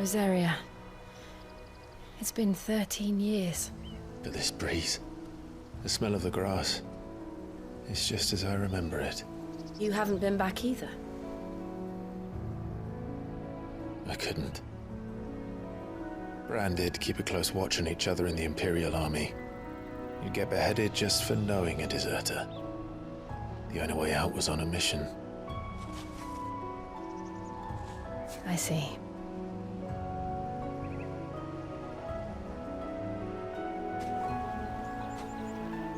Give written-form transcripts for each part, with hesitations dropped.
Rosaria. It's been 13 years. But this breeze, the smell of the grass, it's just as I remember it. You haven't been back either. I couldn't. Bran did keep a close watch on each other in the Imperial Army. You'd get beheaded just for knowing a deserter. The only way out was on a mission. I see.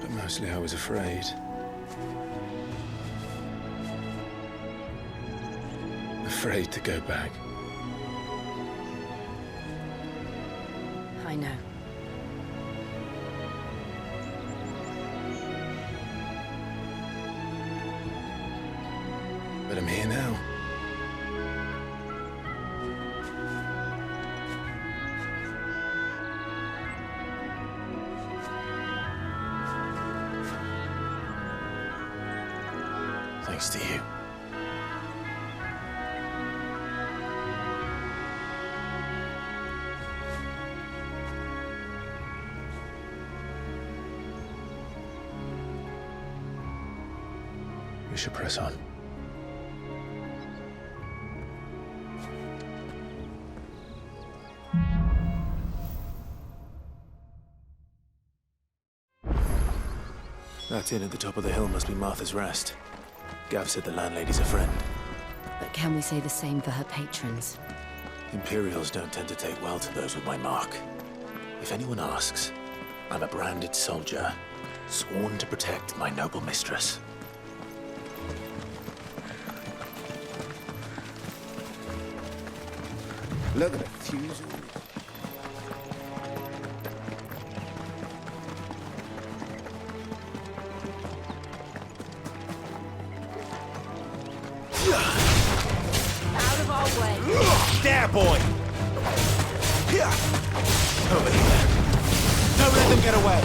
But mostly I was afraid. Afraid to go back. I know. But I'm here now. Thanks to you. We should press on. That inn at the top of the hill must be Martha's Rest. Gav said the landlady's a friend. But can we say the same for her patrons? Imperials don't tend to take well to those with my mark. If anyone asks, I'm a branded soldier, sworn to protect my noble mistress. Look at the fuse. Out of our way! There, boy! Over here. Don't let them get away.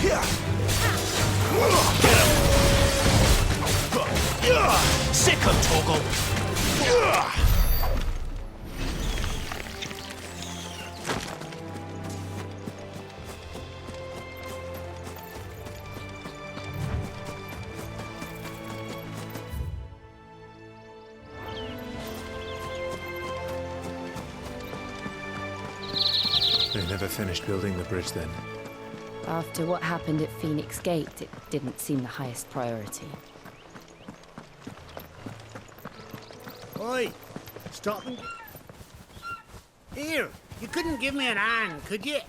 Get him! Sick of Torgal! They never finished building the bridge then. After what happened at Phoenix Gate, it didn't seem the highest priority. Oi! Stop and... Here! You couldn't give me an hand, could you?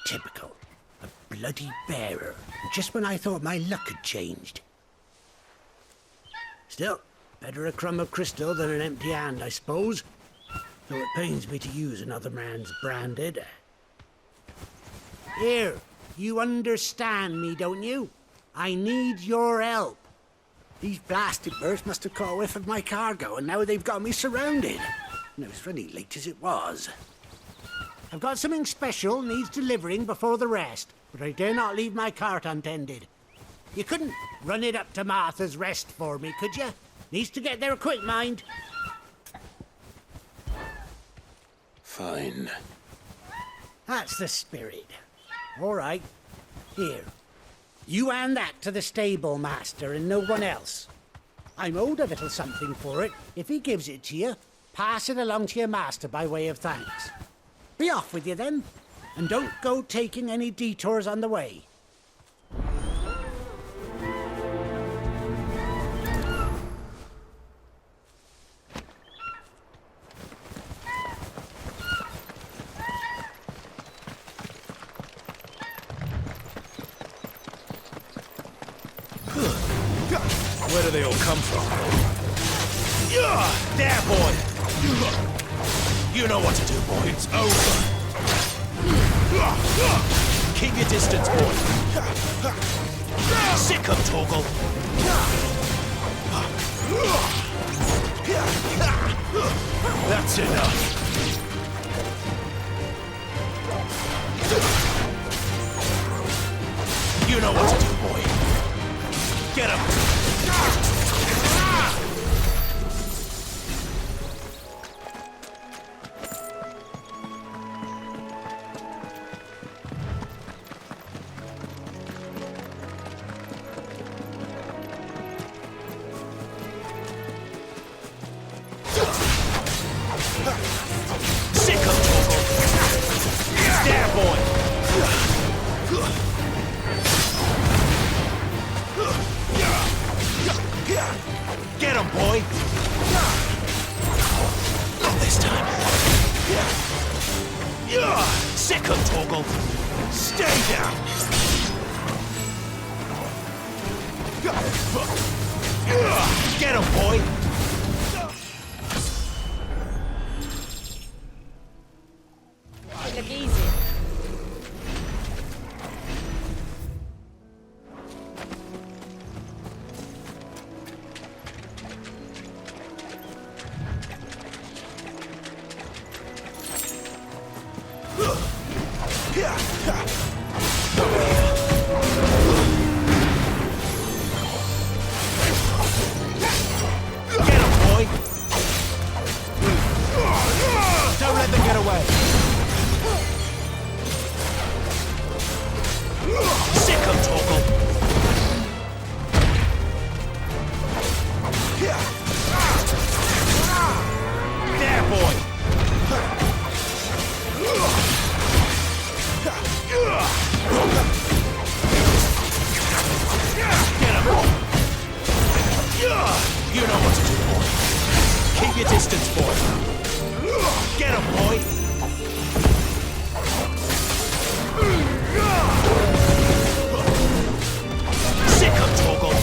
Typical. A bloody bearer. Just when I thought my luck had changed. Still, better a crumb of crystal than an empty hand, I suppose. Though it pains me to use another man's branded. Here, you understand me, don't you? I need your help. These blasted birds must have caught a whiff of my cargo, and now they've got me surrounded. And it was funny late as it was. I've got something special needs delivering before the rest, but I dare not leave my cart untended. You couldn't run it up to Martha's Rest for me, could you? Needs to get there quick, mind. Fine. That's the spirit. All right. Here. You hand that to the stable master and no one else. I'm owed a little something for it. If he gives it to you, pass it along to your master by way of thanks. Be off with you then, and don't go taking any detours on the way. Where do they all come from? There, boy! You know what to do, boy. It's over. Keep your distance, boy. Sick of Torgal. That's enough. You know what to do, boy. Get him! Sick of Torgal! There, boy! Get him, boy! Not this time. Sick of Torgal! Stay down! Get him, boy! Look easy. You know what to do, boy. Keep your distance, boy. Get him, boy. Sick of Torgal.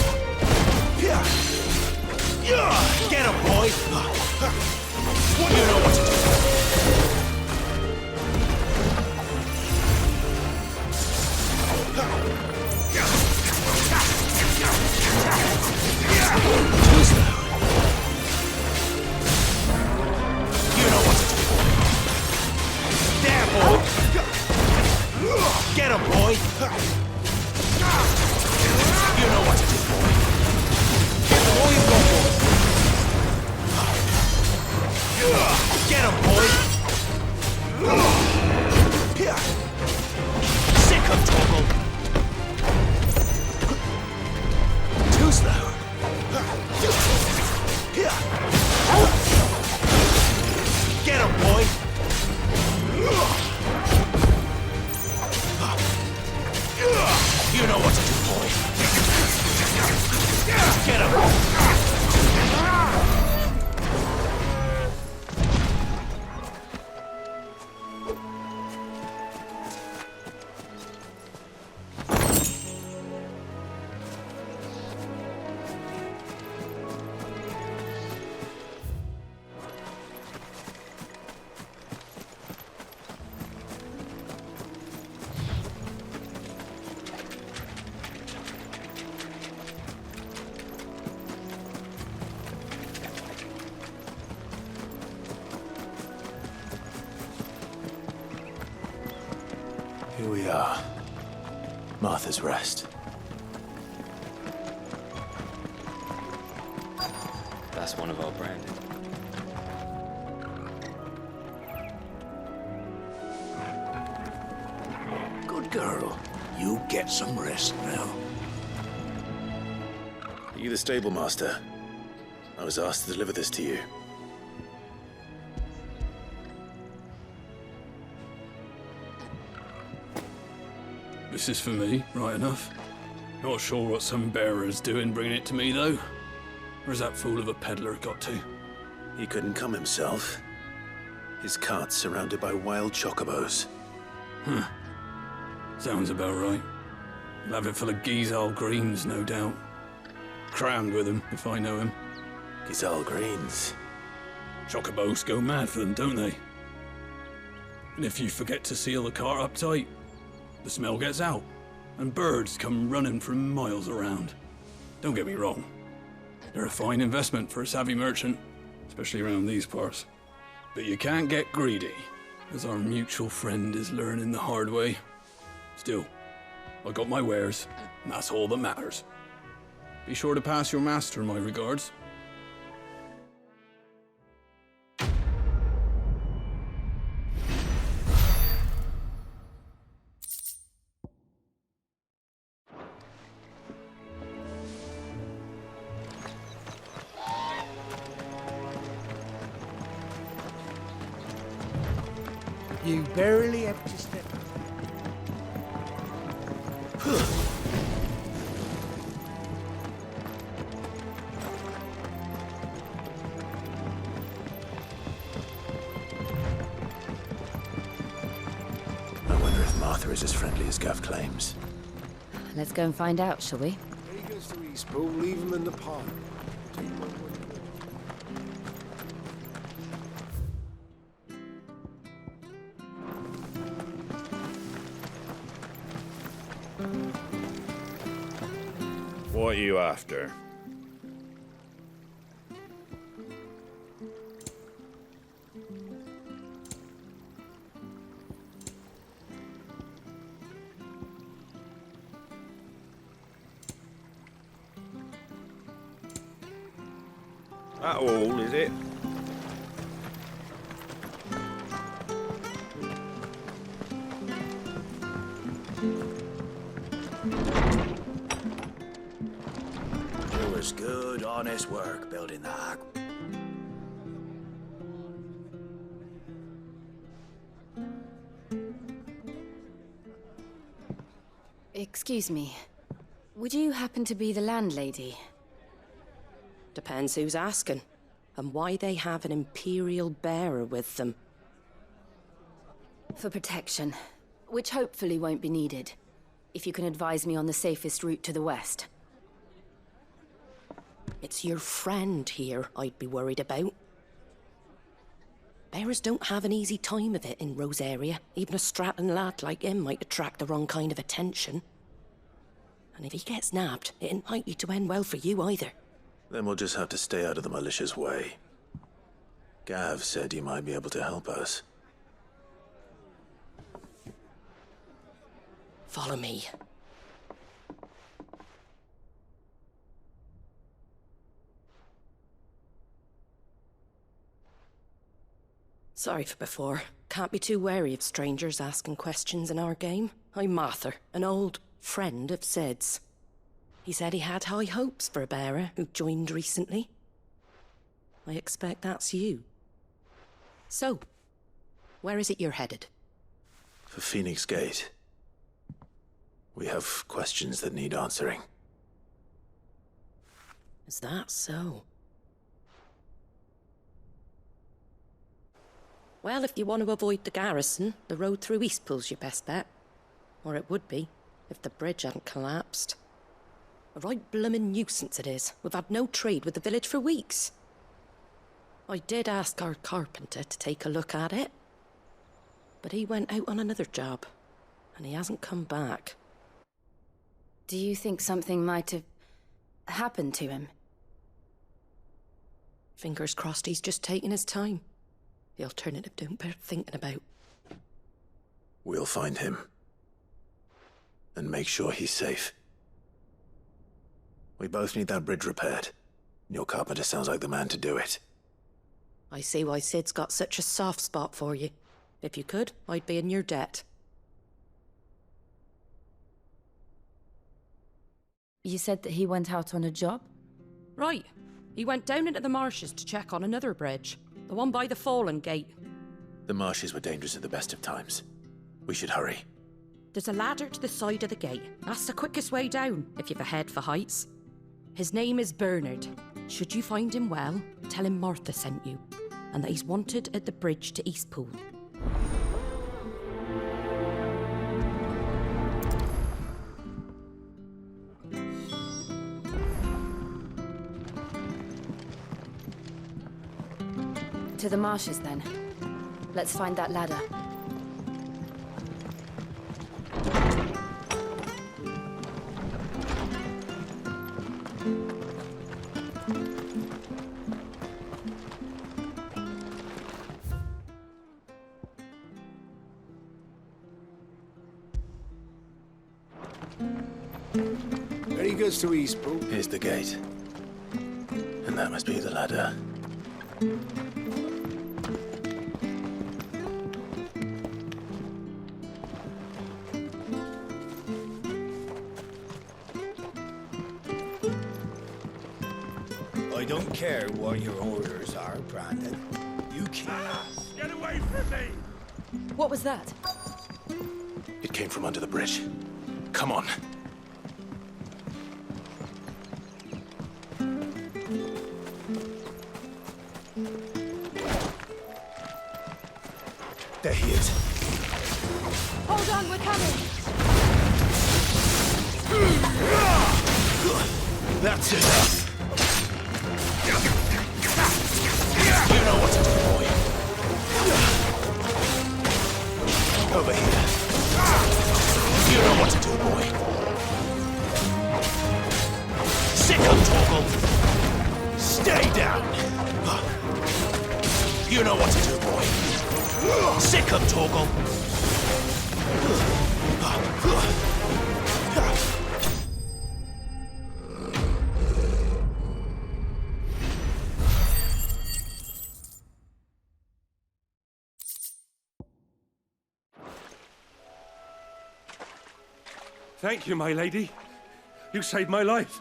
Get him, boy. You know what to do. Too slow. You know what to do, boy. There, boy. Get him, boy. You know what to do, boy. Give him all you've got, boy. Get him, boy. Sick of Torgal. Too slow. Get him, boy! You know what to do, boy. Get him! Here we are. Martha's Rest. That's one of our branded. Good girl. You get some rest now. Are you the stable master? I was asked to deliver this to you. This is for me, right enough. Not sure what some bearer's doing bringing it to me, though. Where's that fool of a peddler got to? He couldn't come himself. His cart's surrounded by wild chocobos. Huh. Sounds about right. He'll have it full of Gizal greens, no doubt. Crammed with him, if I know him. Gizal greens. Chocobos go mad for them, don't they? And if you forget to seal the cart up tight, the smell gets out, and birds come running from miles around. Don't get me wrong. They're a fine investment for a savvy merchant, especially around these parts. But you can't get greedy, as our mutual friend is learning the hard way. Still, I got my wares, and that's all that matters. Be sure to pass your master my regards. You barely have to step. I wonder if Martha is as friendly as Gav claims. Let's go and find out, shall we? He goes to East Pool, leave him in the pond. What are you after? That all, is it? It was good, honest work building that. Excuse me. Would you happen to be the landlady? Depends who's asking, and why they have an Imperial bearer with them. For protection, which hopefully won't be needed. If you can advise me on the safest route to the west. It's your friend here I'd be worried about. Bearers don't have an easy time of it in Rose area. Even a strapping lad like him might attract the wrong kind of attention. And if he gets nabbed, it ain't likely to end well for you either. Then we'll just have to stay out of the malicious way. Gav said you might be able to help us. Follow me. Sorry for before. Can't be too wary of strangers asking questions in our game. I'm Martha, an old friend of Sid's. He said he had high hopes for a bearer who joined recently. I expect that's you. So, where is it you're headed? For Phoenix Gate. We have questions that need answering. Is that so? Well, if you want to avoid the garrison, the road through Eastpool's your best bet. Or it would be, if the bridge hadn't collapsed. A right bloomin' nuisance it is. We've had no trade with the village for weeks. I did ask our carpenter to take a look at it. But he went out on another job, and he hasn't come back. Do you think something might have happened to him? Fingers crossed he's just taking his time. The alternative don't bear thinking about. We'll find him. And make sure he's safe. We both need that bridge repaired. Your carpenter sounds like the man to do it. I see why Sid's got such a soft spot for you. If you could, I'd be in your debt. You said that he went out on a job? Right. He went down into the marshes to check on another bridge. The one by the Fallen Gate. The marshes were dangerous at the best of times. We should hurry. There's a ladder to the side of the gate. That's the quickest way down, if you've a head for heights. His name is Bernard. Should you find him well, tell him Martha sent you, and that he's wanted at the bridge to Eastpool. To the marshes, then. Let's find that ladder. There he goes to Eastpool. Here's the gate. And that must be the ladder. I don't care what your orders are, Brandon. You can't. Get away from me! What was that? It came from under the bridge. Come on. There he is. Hold on, we're coming! That's enough. You know what to do, boy. Over here. You know what to do, boy. Sick of Torgal. Stay down. You know what to do, boy. Sick of Torgal. Thank you, my lady. You saved my life.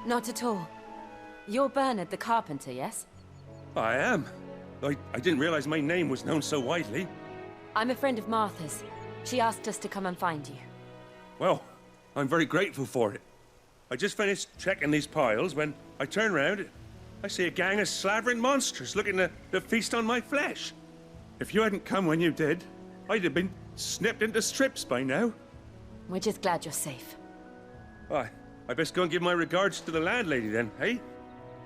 Not at all. You're Bernard the carpenter, yes? I am. I didn't realize my name was known so widely. I'm a friend of Martha's. She asked us to come and find you. Well, I'm very grateful for it. I just finished checking these piles when I turn around. I see a gang of slavering monsters looking to feast on my flesh. If you hadn't come when you did, I'd have been snipped into strips by now. We're just glad you're safe. I best go and give my regards to the landlady then, eh?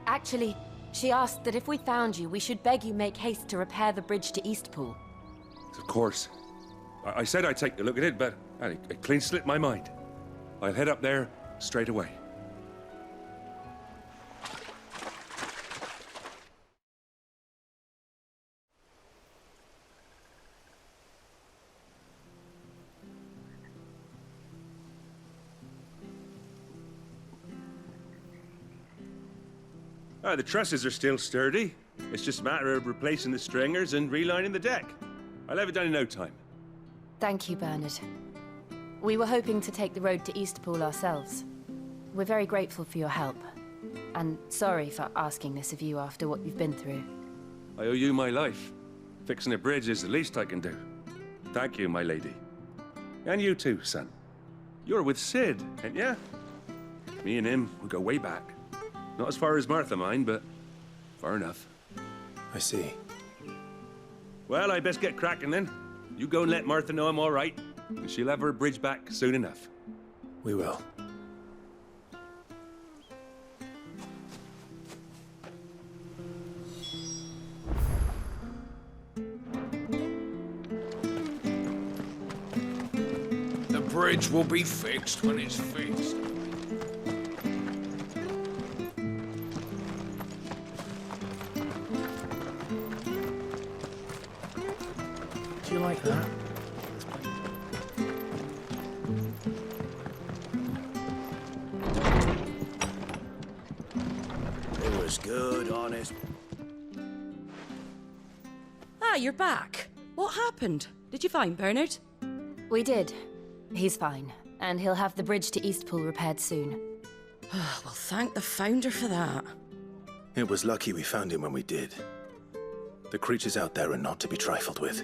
Actually, she asked that if we found you, we should beg you make haste to repair the bridge to Eastpool. Of course. I said I'd take a look at it, but it clean slipped my mind. I'll head up there straight away. The trusses are still sturdy. It's just a matter of replacing the stringers and relining the deck. I'll have it done in no time. Thank you, Bernard. We were hoping to take the road to Eastpool ourselves. We're very grateful for your help. And sorry for asking this of you after what you've been through. I owe you my life. Fixing a bridge is the least I can do. Thank you, my lady. And you too, son. You're with Sid, ain't ya? Me and him, we go way back. Not as far as Martha, mind, but far enough. I see. Well, I best get cracking then. You go and let Martha know I'm all right, and she'll have her bridge back soon enough. We will. The bridge will be fixed when it's fixed. Do you like that? It was good, honest. Ah, you're back. What happened? Did you find Bernard? We did. He's fine, and he'll have the bridge to Eastpool repaired soon. Well, thank the Founder for that. It was lucky we found him when we did. The creatures out there are not to be trifled with.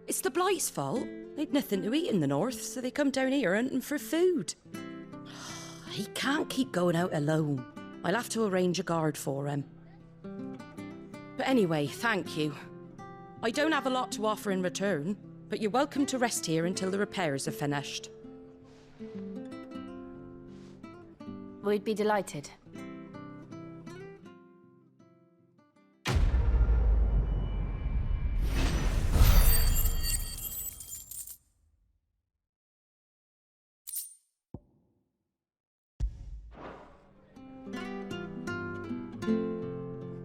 It's the Blight's fault. They'd nothing to eat in the north, so they come down here hunting for food. He can't keep going out alone. I'll have to arrange a guard for him. But anyway, thank you. I don't have a lot to offer in return, but you're welcome to rest here until the repairs are finished. We'd be delighted.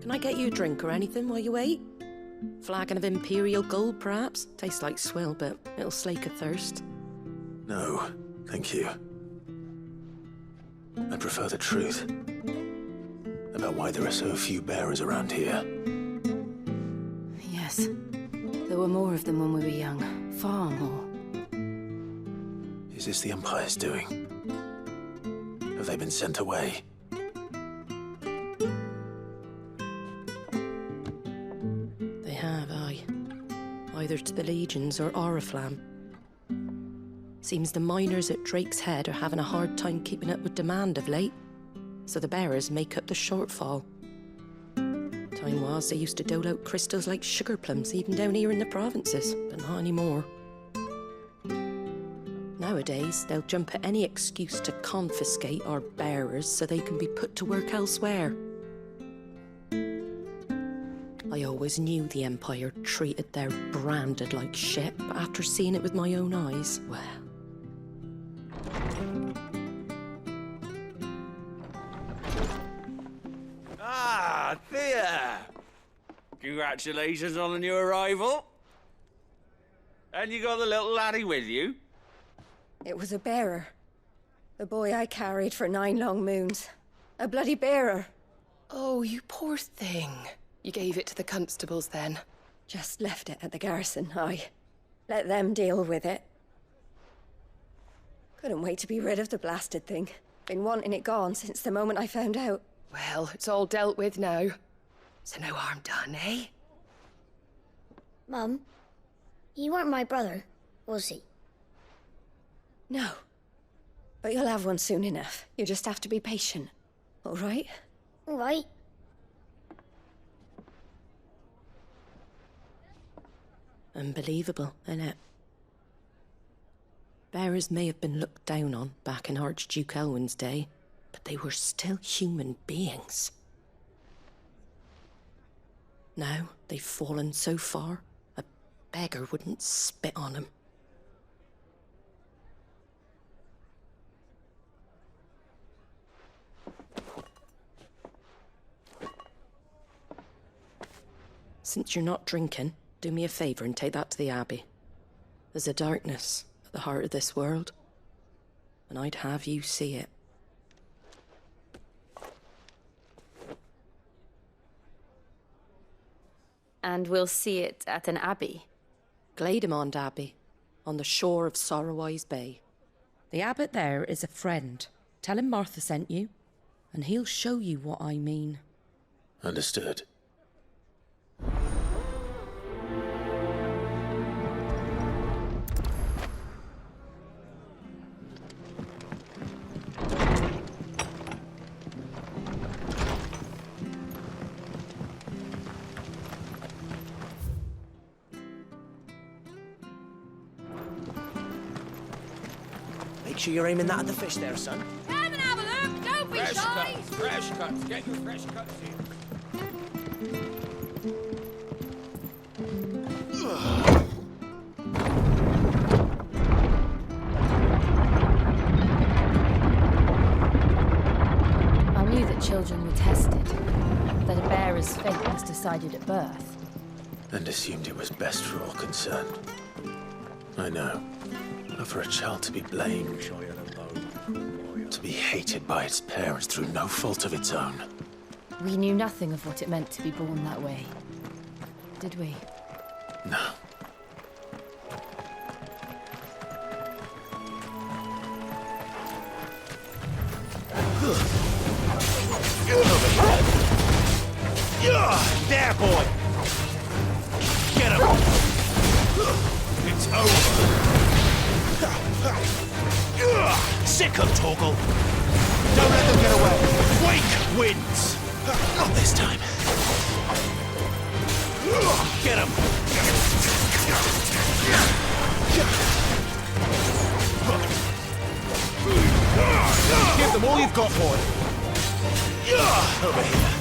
Can I get you a drink or anything while you wait? Flagon of Imperial Gold, perhaps? Tastes like swill, but it'll slake a thirst. No, thank you. I prefer the truth about why there are so few bearers around here. Yes. There were more of them when we were young. Far more. Is this the Empire's doing? Have they been sent away? They have, aye. either to the Legions or Oriflamme. Seems the miners at Drake's Head are having a hard time keeping up with demand of late, so the bearers make up the shortfall. Time was they used to dole out crystals like sugar plums even down here in the provinces, but not anymore. Nowadays, they'll jump at any excuse to confiscate our bearers so they can be put to work elsewhere. I always knew the Empire treated their branded like shit, but after seeing it with my own eyes, well... Ah, Thea! Congratulations on the new arrival. And you got the little laddie with you? It was a bearer. The boy I carried for 9 long moons. A bloody bearer. Oh, you poor thing. You gave it to the constables then? Just left it at the garrison, aye. Let them deal with it. Couldn't wait to be rid of the blasted thing. Been wanting it gone since the moment I found out. Well, it's all dealt with now. So no harm done, eh? Mum, he weren't my brother, was he? No. But you'll have one soon enough. You just have to be patient. All right? All right. Unbelievable, innit? Bearers may have been looked down on back in Archduke Elwin's day, but they were still human beings. Now they've fallen so far, a beggar wouldn't spit on them. Since you're not drinking, do me a favour and take that to the Abbey. There's a darkness at the heart of this world, and I'd have you see it. And we'll see it at an abbey? Glademond Abbey, on the shore of Sorrowwise Bay. The abbot there is a friend. Tell him Martha sent you, and he'll show you what I mean. Understood. Make sure you're aiming that at the fish there, son. Come and have a look, don't be shy! Fresh cuts, get your fresh cuts in. I knew that children were tested, that a bearer's fate was decided at birth. And assumed it was best for all concerned. I know. But for a child to be blamed, to be hated by its parents through no fault of its own. We knew nothing of what it meant to be born that way, did we? No. There, boy! Get him! It's over! Sick of Torgal! Don't let them get away! Wake wins! Not this time! Get him! Give them all you've got, boy! Over here!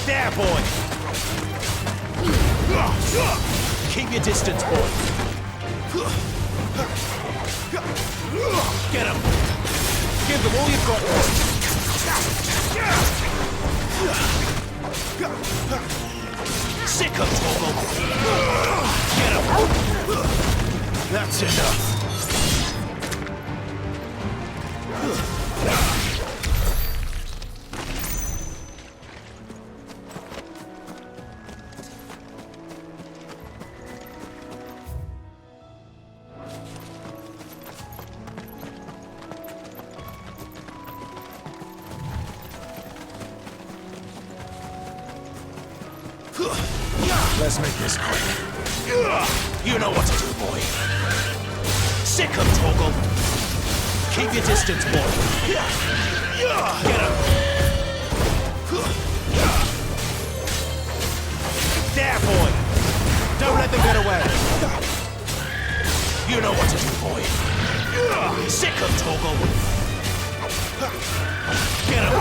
There, boy! Keep your distance, boy! Get him! Give them all you've got, boy! Sick of Torgal! That's enough! Let's make this quick. You know what to do, boy. Sick him, Torgal. Keep your distance, boy. Get him. There, boy. Don't let them get away. You know what to do, boy. Sick him, Torgal. Get him.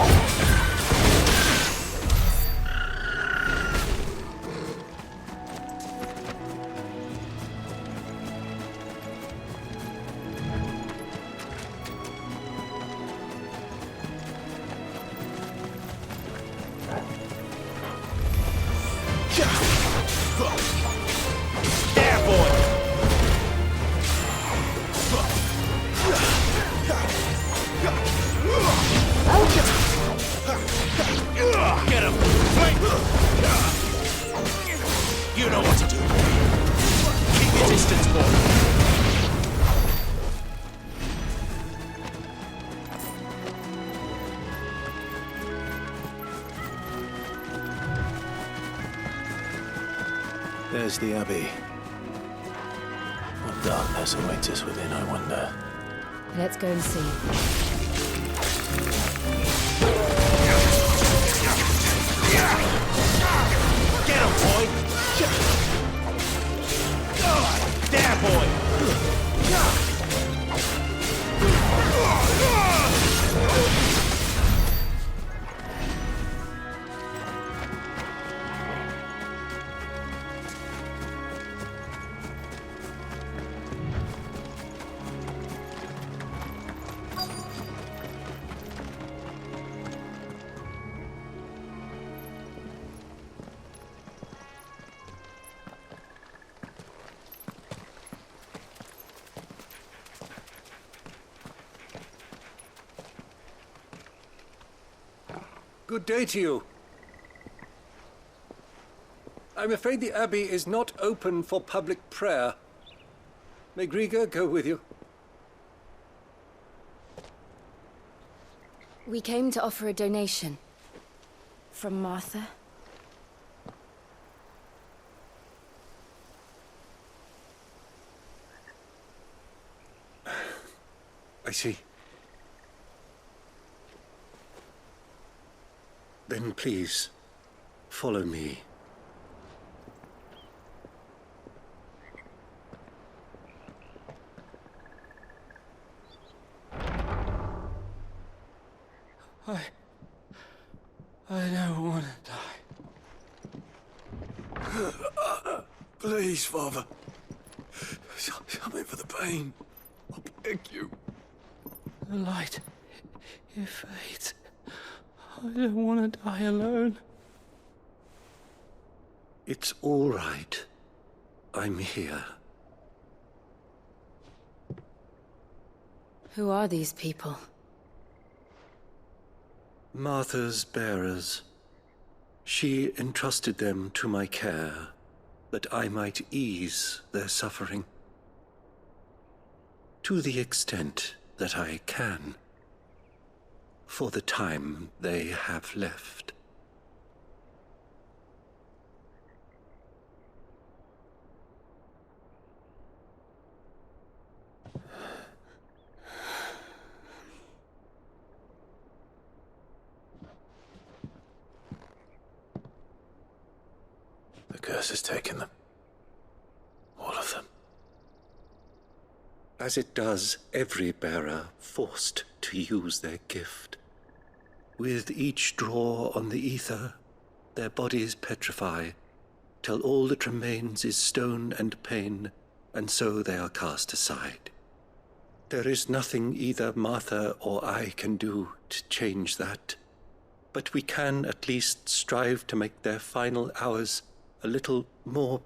You know what to do. Keep your distance, boy. There's the Abbey. What darkness awaits us within, I wonder. Let's go and see. Get him, boy! There, boy! Good day to you. I'm afraid the Abbey is not open for public prayer. May Griga go with you? We came to offer a donation. From Martha. I see. Then please, follow me. I don't want to die. Please, Father. Something for the pain. I beg you. The light, it fades. I don't want to die alone. It's all right. I'm here. Who are these people? Martha's bearers. She entrusted them to my care, that I might ease their suffering. To the extent that I can. For the time they have left. The curse has taken them. All of them. As it does every bearer forced to use their gift. With each draw on the aether, their bodies petrify, till all that remains is stone and pain, and so they are cast aside. There is nothing either Martha or I can do to change that, but we can at least strive to make their final hours a little more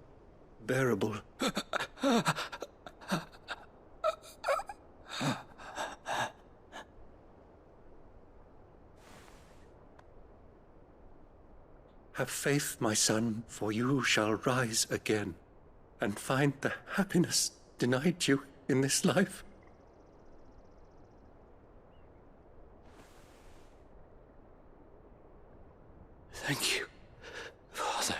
bearable. Have faith, my son, for you shall rise again and find the happiness denied you in this life. Thank you, Father.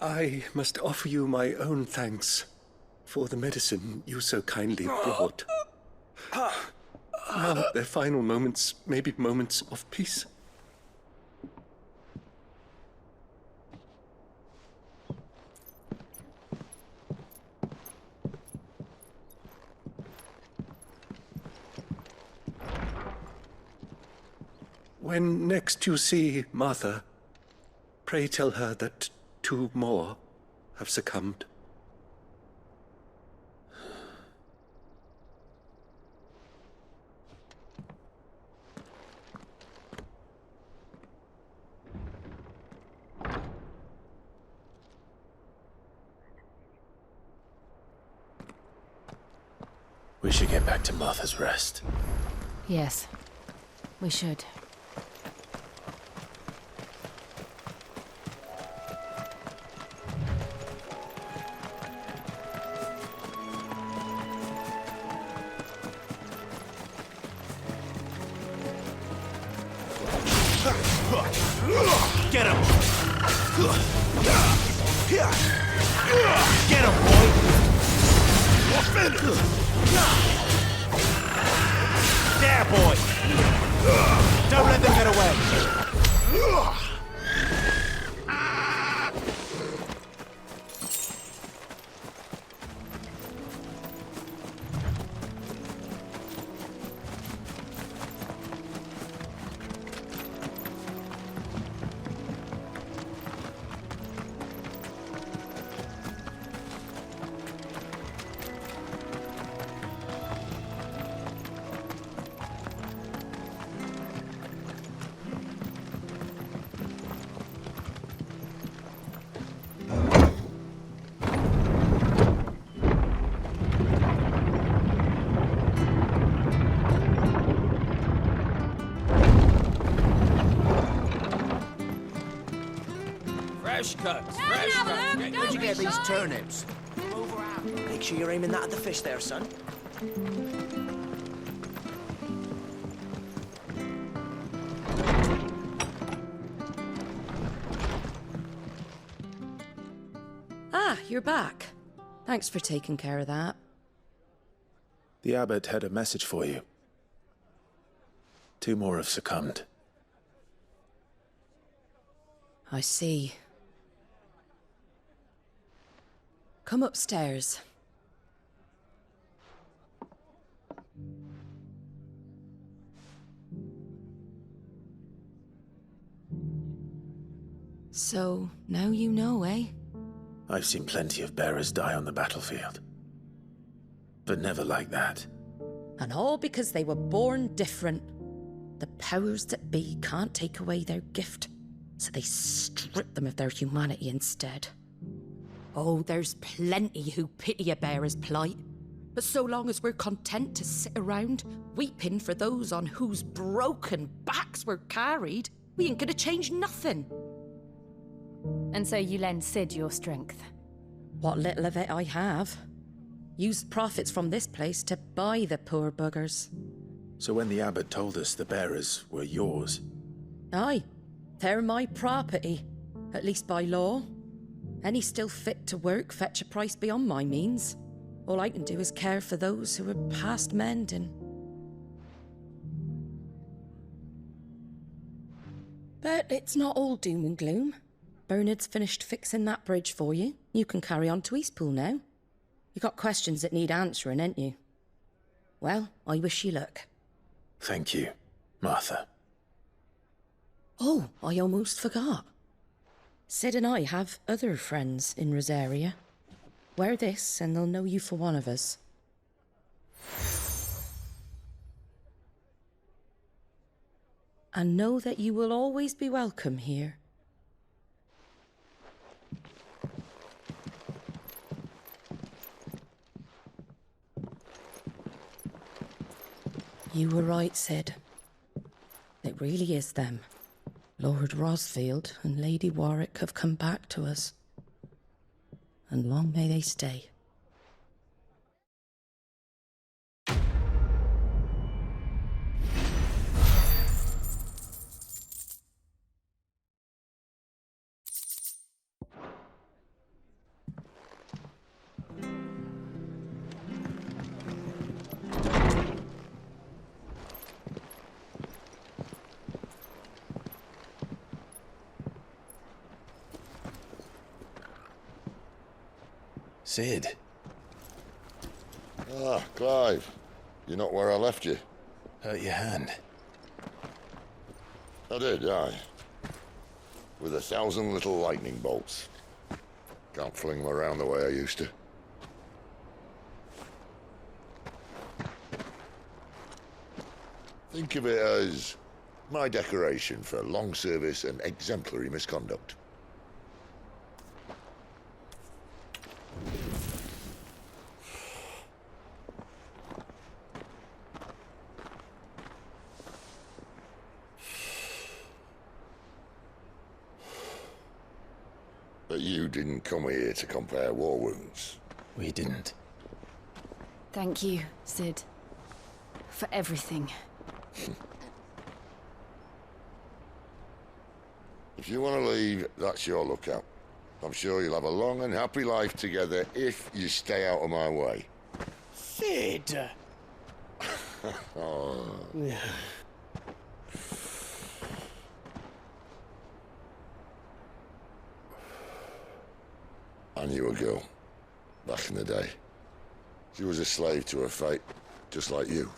I must offer you my own thanks for the medicine you so kindly brought. Now their final moments may be moments of peace. When next you see Martha, pray tell her that 2 more have succumbed. We should get back to Martha's Rest. Yes, we should. Get him! Get him, boy! There, boy! Don't let them get away! Fresh cuts, Come fresh have a cuts. look, Where'd you don't get be these shy. turnips? Make sure you're aiming that at the fish there, son. Ah, you're back. Thanks for taking care of that. The abbot had a message for you. 2 more have succumbed. I see. Come upstairs. So, now you know, eh? I've seen plenty of bearers die on the battlefield. But never like that. And all because they were born different. The powers that be can't take away their gift, so they strip them of their humanity instead. Oh, there's plenty who pity a bearer's plight. But so long as we're content to sit around, weeping for those on whose broken backs we're carried, we ain't gonna change nothing. And so you lend Sid your strength? What little of it I have. Used profits from this place to buy the poor buggers. So when the abbot told us the bearers were yours... Aye, they're my property, at least by law. Any still fit to work fetch a price beyond my means. All I can do is care for those who are past mending. But it's not all doom and gloom. Bernard's finished fixing that bridge for you. You can carry on to Eastpool now. You got questions that need answering, ain't you? Well, I wish you luck. Thank you, Martha. Oh, I almost forgot. Sid and I have other friends in Rosaria. Wear this and they'll know you for one of us. And know that you will always be welcome here. You were right, Sid. It really is them. Lord Rosfield and Lady Warwick have come back to us. And long may they stay. Sid. Ah, Clive. You're not where I left you. Hurt your hand. I did, aye. With 1,000 little lightning bolts. Can't fling them around the way I used to. Think of it as my decoration for long service and exemplary misconduct. But you didn't come here to compare war wounds. We didn't. Thank you, Sid. For everything. If you want to leave, that's your lookout. I'm sure you'll have a long and happy life together if you stay out of my way. Sid! Oh. I knew a girl, back in the day. She was a slave to her fate, just like you.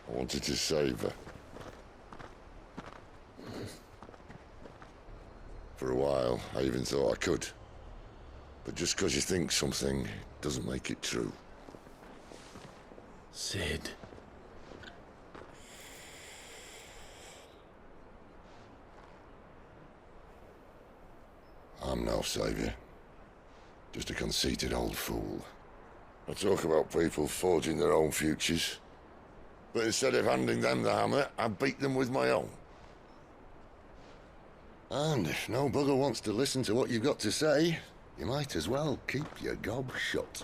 I wanted to save her. For a while, I even thought I could. But just because you think something doesn't make it true. Sid. I'm no savior. Just a conceited old fool. I talk about people forging their own futures. But instead of handing them the hammer, I beat them with my own. And if no bugger wants to listen to what you've got to say, you might as well keep your gob shut.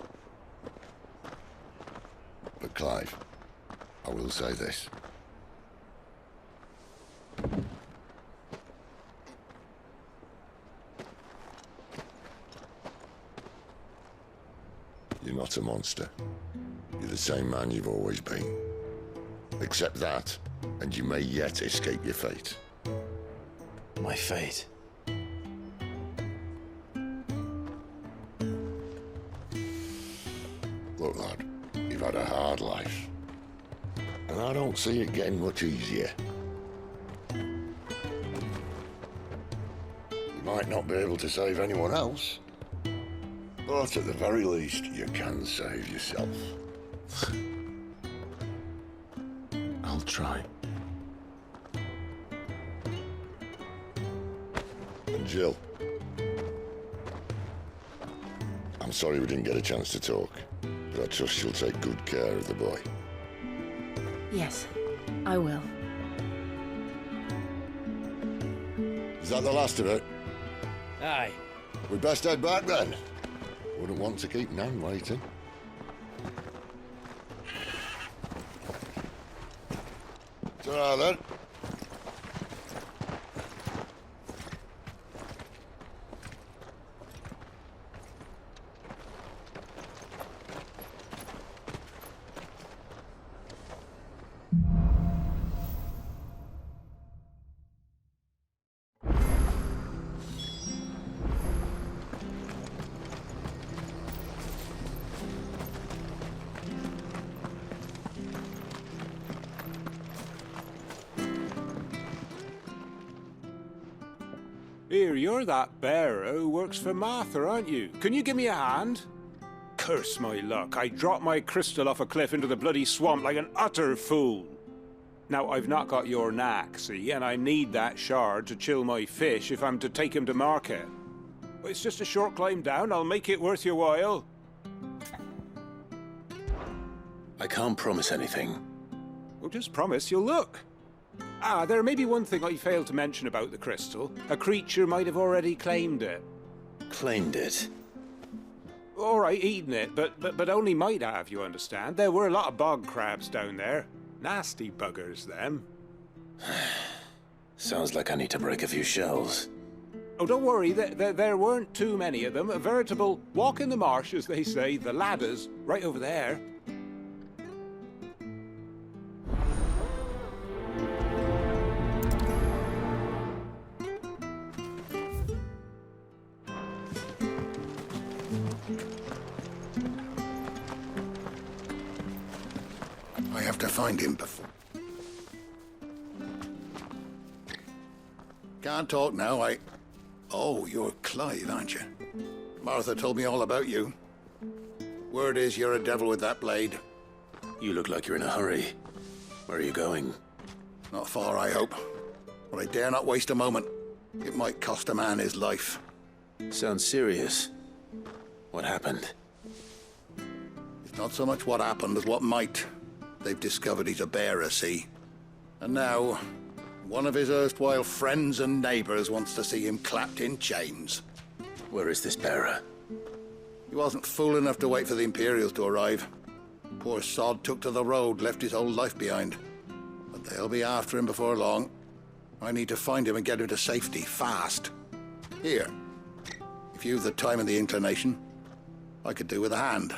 But Clive, I will say this. You're not a monster. You're the same man you've always been. Accept that, and you may yet escape your fate. My fate? Look, lad, you've had a hard life. And I don't see it getting much easier. You might not be able to save anyone else, but at the very least, you can save yourself. I'll try. And Jill, I'm sorry we didn't get a chance to talk, but I trust she'll take good care of the boy. Yes, I will. Is that the last of it? Aye. We'd best head back then. Wouldn't want to keep Nan waiting. Ta-ra then. Here, you're that bearer who works for Martha, aren't you? Can you give me a hand? Of Curse my luck. I dropped my crystal off a cliff into the bloody swamp like an utter fool. Now, I've not got your knack, see, and I need that shard to chill my fish if I'm to take him to market. But it's just a short climb down. I'll make it worth your while. I can't promise anything. Well, just promise you'll look. Ah, there may be one thing I failed to mention about the crystal. A creature might have already claimed it. Claimed it? All right, eaten it, but only might have, you understand. There were a lot of bog crabs down there. Nasty buggers, them. Sounds like I need to break a few shells. Oh, don't worry, there weren't too many of them. A veritable walk in the marsh, as they say, the ladders, right over there. I have to find him before. Can't talk now, Oh, you're Clive, aren't you? Martha told me all about you. Word is you're a devil with that blade. You look like you're in a hurry. Where are you going? Not far, I hope. But I dare not waste a moment. It might cost a man his life. Sounds serious. What happened? It's not so much what happened as what might. They've discovered he's a bearer, see? And now, one of his erstwhile friends and neighbors wants to see him clapped in chains. Where is this bearer? He wasn't fool enough to wait for the Imperials to arrive. Poor sod took to the road, left his whole life behind. But they'll be after him before long. I need to find him and get him to safety, fast. Here, if you've the time and the inclination, I could do with a hand.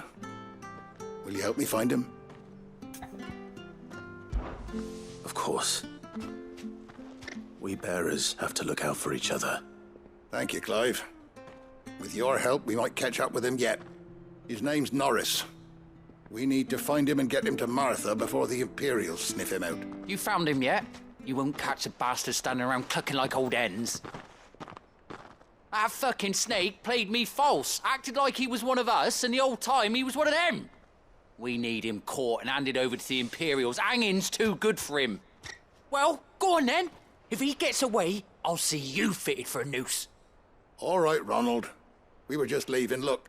Will you help me find him? Of course. We bearers have to look out for each other. Thank you, Clive. With your help, we might catch up with him yet. His name's Norris. We need to find him and get him to Martha before the Imperials sniff him out. You found him yet? You won't catch a bastard standing around clucking like old hens. That fucking snake played me false, acted like he was one of us, and the whole time he was one of them. We need him caught and handed over to the Imperials. Hanging's too good for him. Well, go on then. If he gets away, I'll see you fitted for a noose. All right, Ronald. We were just leaving. Look,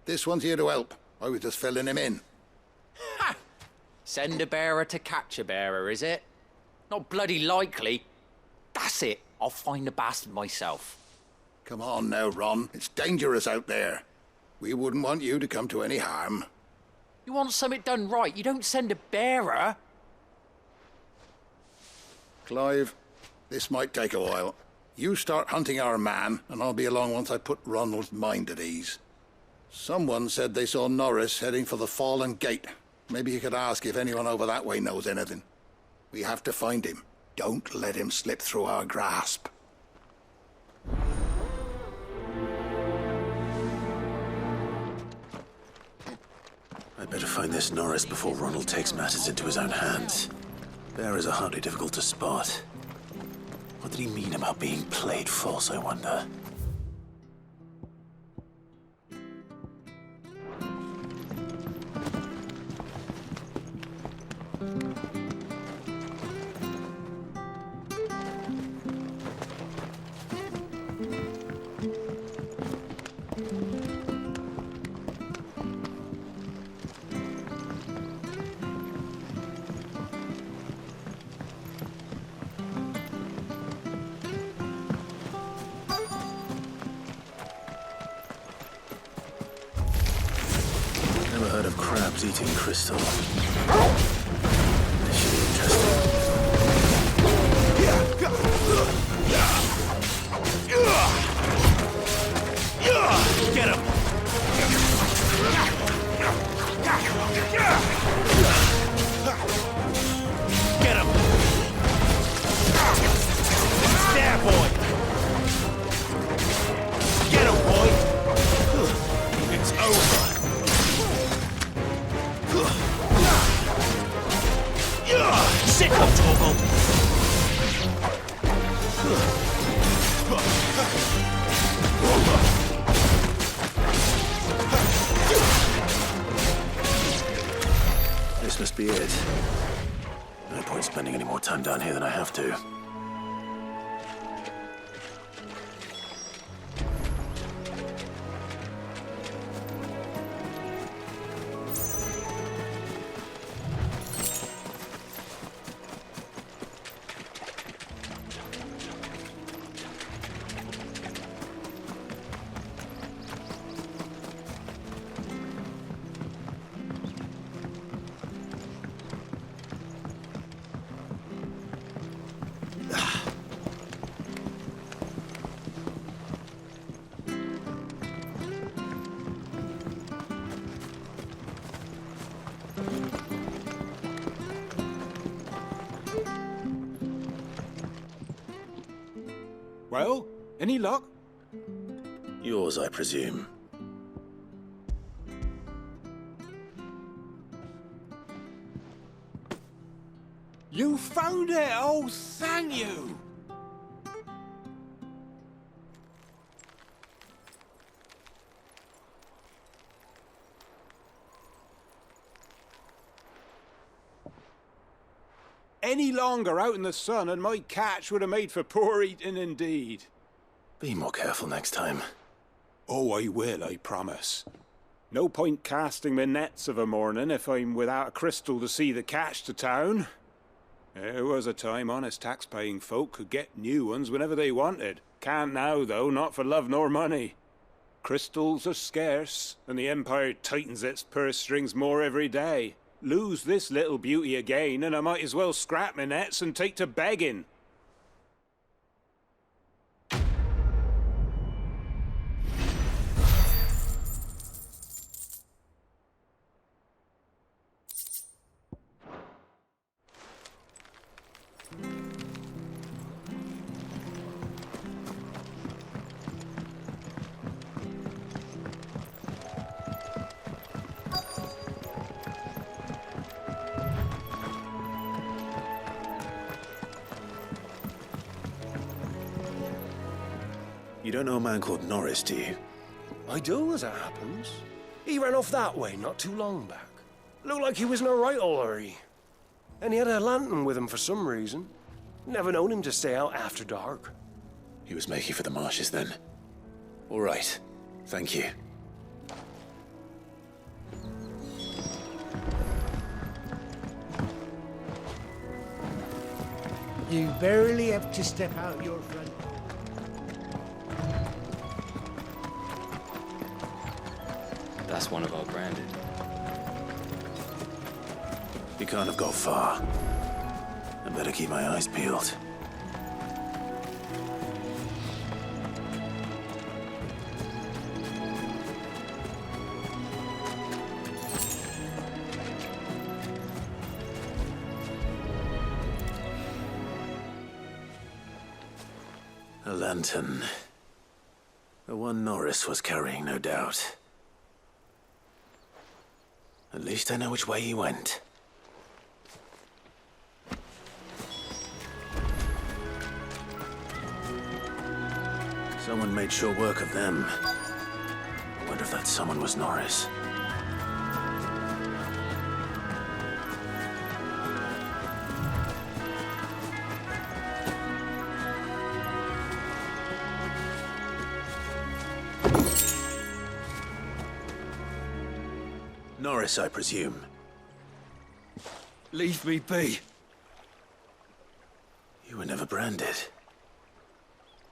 this one's here to help. I was just filling him in. Ha! Send a bearer to catch a bearer, is it? Not bloody likely. That's it. I'll find the bastard myself. Come on now, Ron. It's dangerous out there. We wouldn't want you to come to any harm. You want something done right, you don't send a bearer. Clive, this might take a while. You start hunting our man, and I'll be along once I put Ronald's mind at ease. Someone said they saw Norris heading for the Fallen Gate. Maybe you could ask if anyone over that way knows anything. We have to find him. Don't let him slip through our grasp. I'd better find this Norris before Ronald takes matters into his own hands. Bearers are hardly difficult to spot. What did he mean about being played false, I wonder? Never heard of crabs eating crystal. This should be interesting. Get him! Get him! There, boy! Get him, boy! It's over! Sit up, Torgal! This must be it. No point spending any more time down here than I have to. Well, any luck? Yours, I presume. You found it! Oh, thank you! Any longer out in the sun and my catch would have made for poor eating indeed. Be more careful next time. Oh, I will, I promise. No point casting my nets of a morning if I'm without a crystal to see the catch to town. There was a time honest tax-paying folk could get new ones whenever they wanted. Can't now, though, not for love nor money. Crystals are scarce, and the Empire tightens its purse strings more every day. Lose this little beauty again, and I might as well scrap my nets and take to begging. You don't know a man called Norris, do you? I do, as it happens. He ran off that way not too long back. Looked like he was in a right old hurry. And he had a lantern with him for some reason. Never known him to stay out after dark. He was making for the marshes then. All right. Thank you. You barely have to step out your front door. That's one of our branded. You can't have got far. I better keep my eyes peeled. A lantern. The one Norris was carrying, no doubt. At least I know which way he went. Someone made sure work of them. I wonder if that someone was Norris. Norris, I presume. Leave me be. You were never branded.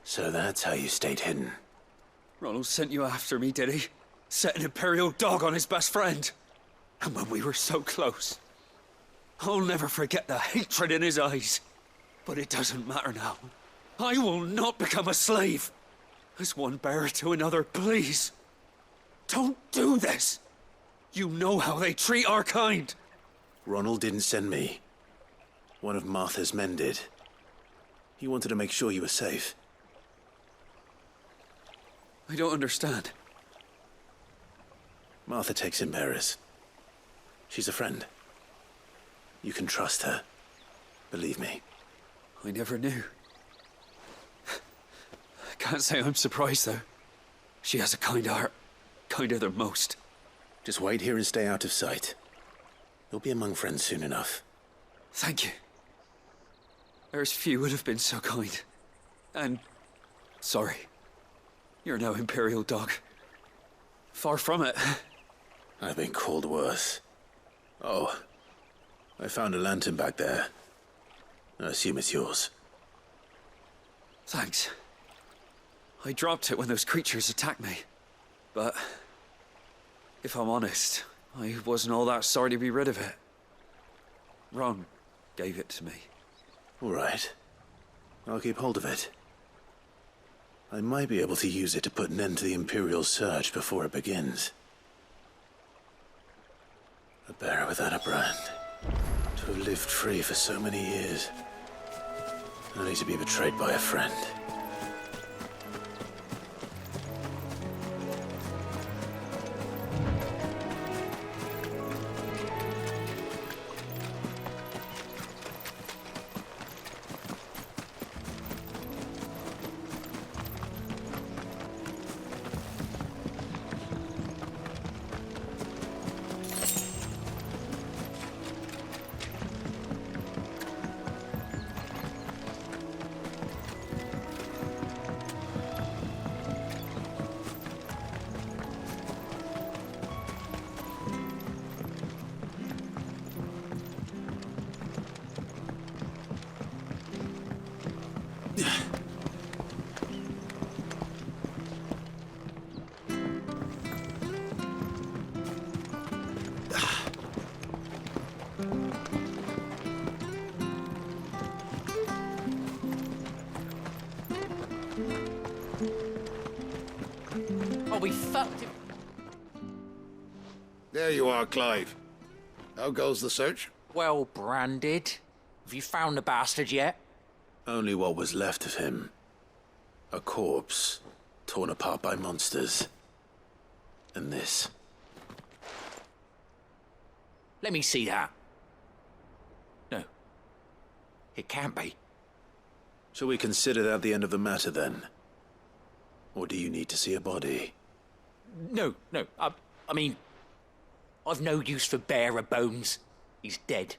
So that's how you stayed hidden. Ronald sent you after me, did he? Set an Imperial dog on his best friend. And when we were so close. I'll never forget the hatred in his eyes. But it doesn't matter now. I will not become a slave. As one bearer to another, please. Don't do this. You know how they treat our kind. Ronald didn't send me. One of Martha's men did. He wanted to make sure you were safe. I don't understand. Martha takes in bearers. She's a friend. You can trust her. Believe me. I never knew. I can't say I'm surprised, though. She has a kind heart. Kinder than most. Just wait here and stay out of sight. You'll be among friends soon enough. Thank you. There's few would have been so kind. And... sorry. You're no Imperial dog. Far from it. I've been called worse. Oh, I found a lantern back there. I assume it's yours. Thanks. I dropped it when those creatures attacked me. But... if I'm honest, I wasn't all that sorry to be rid of it. Ron gave it to me. All right. I'll keep hold of it. I might be able to use it to put an end to the Imperial surge before it begins. A bearer without a brand. To have lived free for so many years. Only to be betrayed by a friend. Oh, we fucked him. There you are, Clive. How goes the search? Well branded. Have you found the bastard yet? Only what was left of him. A corpse, torn apart by monsters. And this. Let me see that. No. It can't be. Shall we consider that the end of the matter, then? Or do you need to see a body? No. I mean... I've no use for bearer bones. He's dead.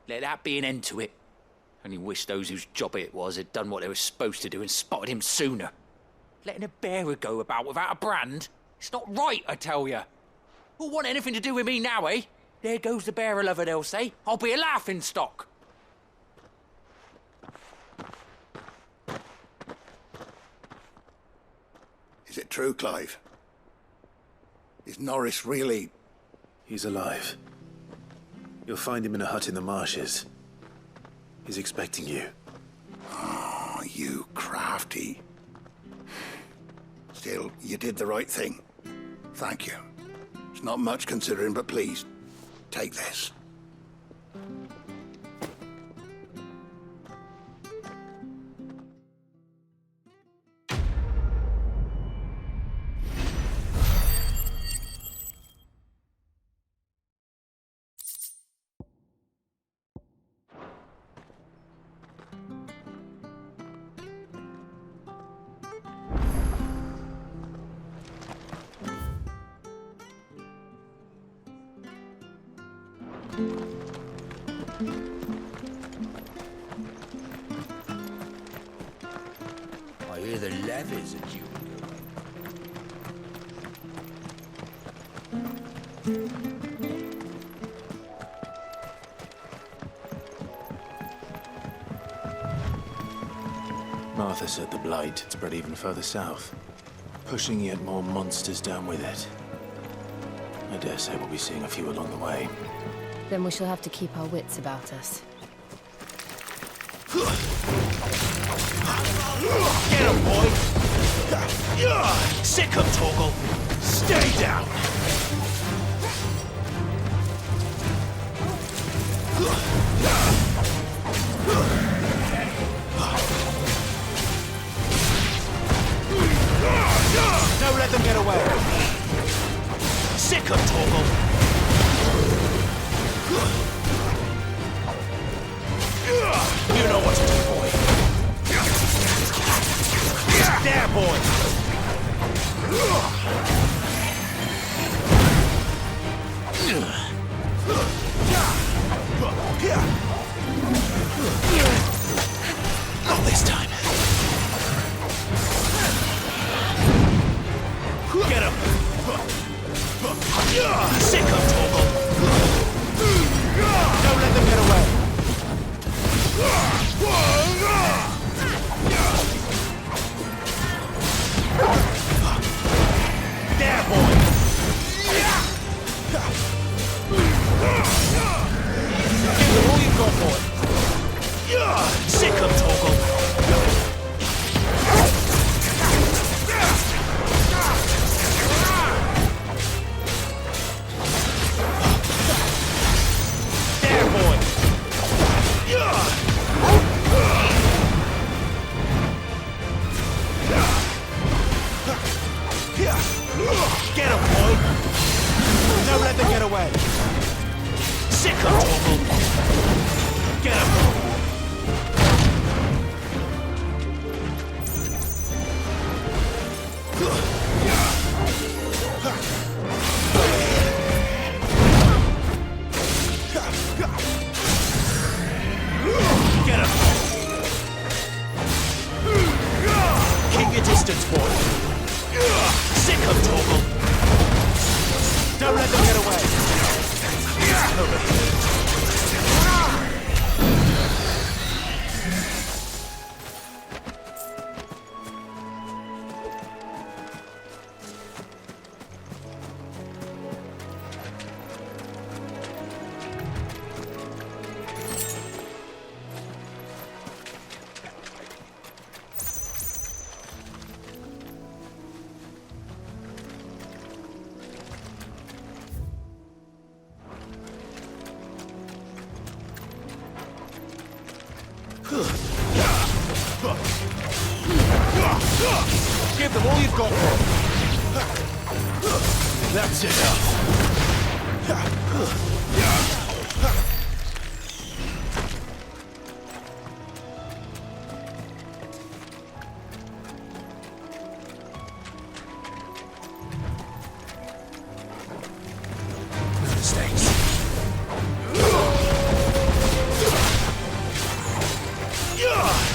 Let that be an end to it. Only wish those whose job it was had done what they were supposed to do and spotted him sooner. Letting a bearer go about without a brand? It's not right, I tell you. Who'll want anything to do with me now, eh? There goes the bearer lover, they'll say. I'll be a laughing stock. Is it true, Clive? Is Norris really... He's alive. You'll find him in a hut in the marshes. He's expecting you. Oh, you crafty. Still, you did the right thing. Thank you. It's not much considering, but please, take this. I hear the levies are due to go. Martha said the blight had spread even further south, pushing yet more monsters down with it. I dare say we'll be seeing a few along the way. Then we shall have to keep our wits about us. Get him, boy! Sick him, Torgal! Stay down! Don't let them get away! Sick him, Torgal! You know what to do, boy! There, boy! Give them all you've got. That's enough.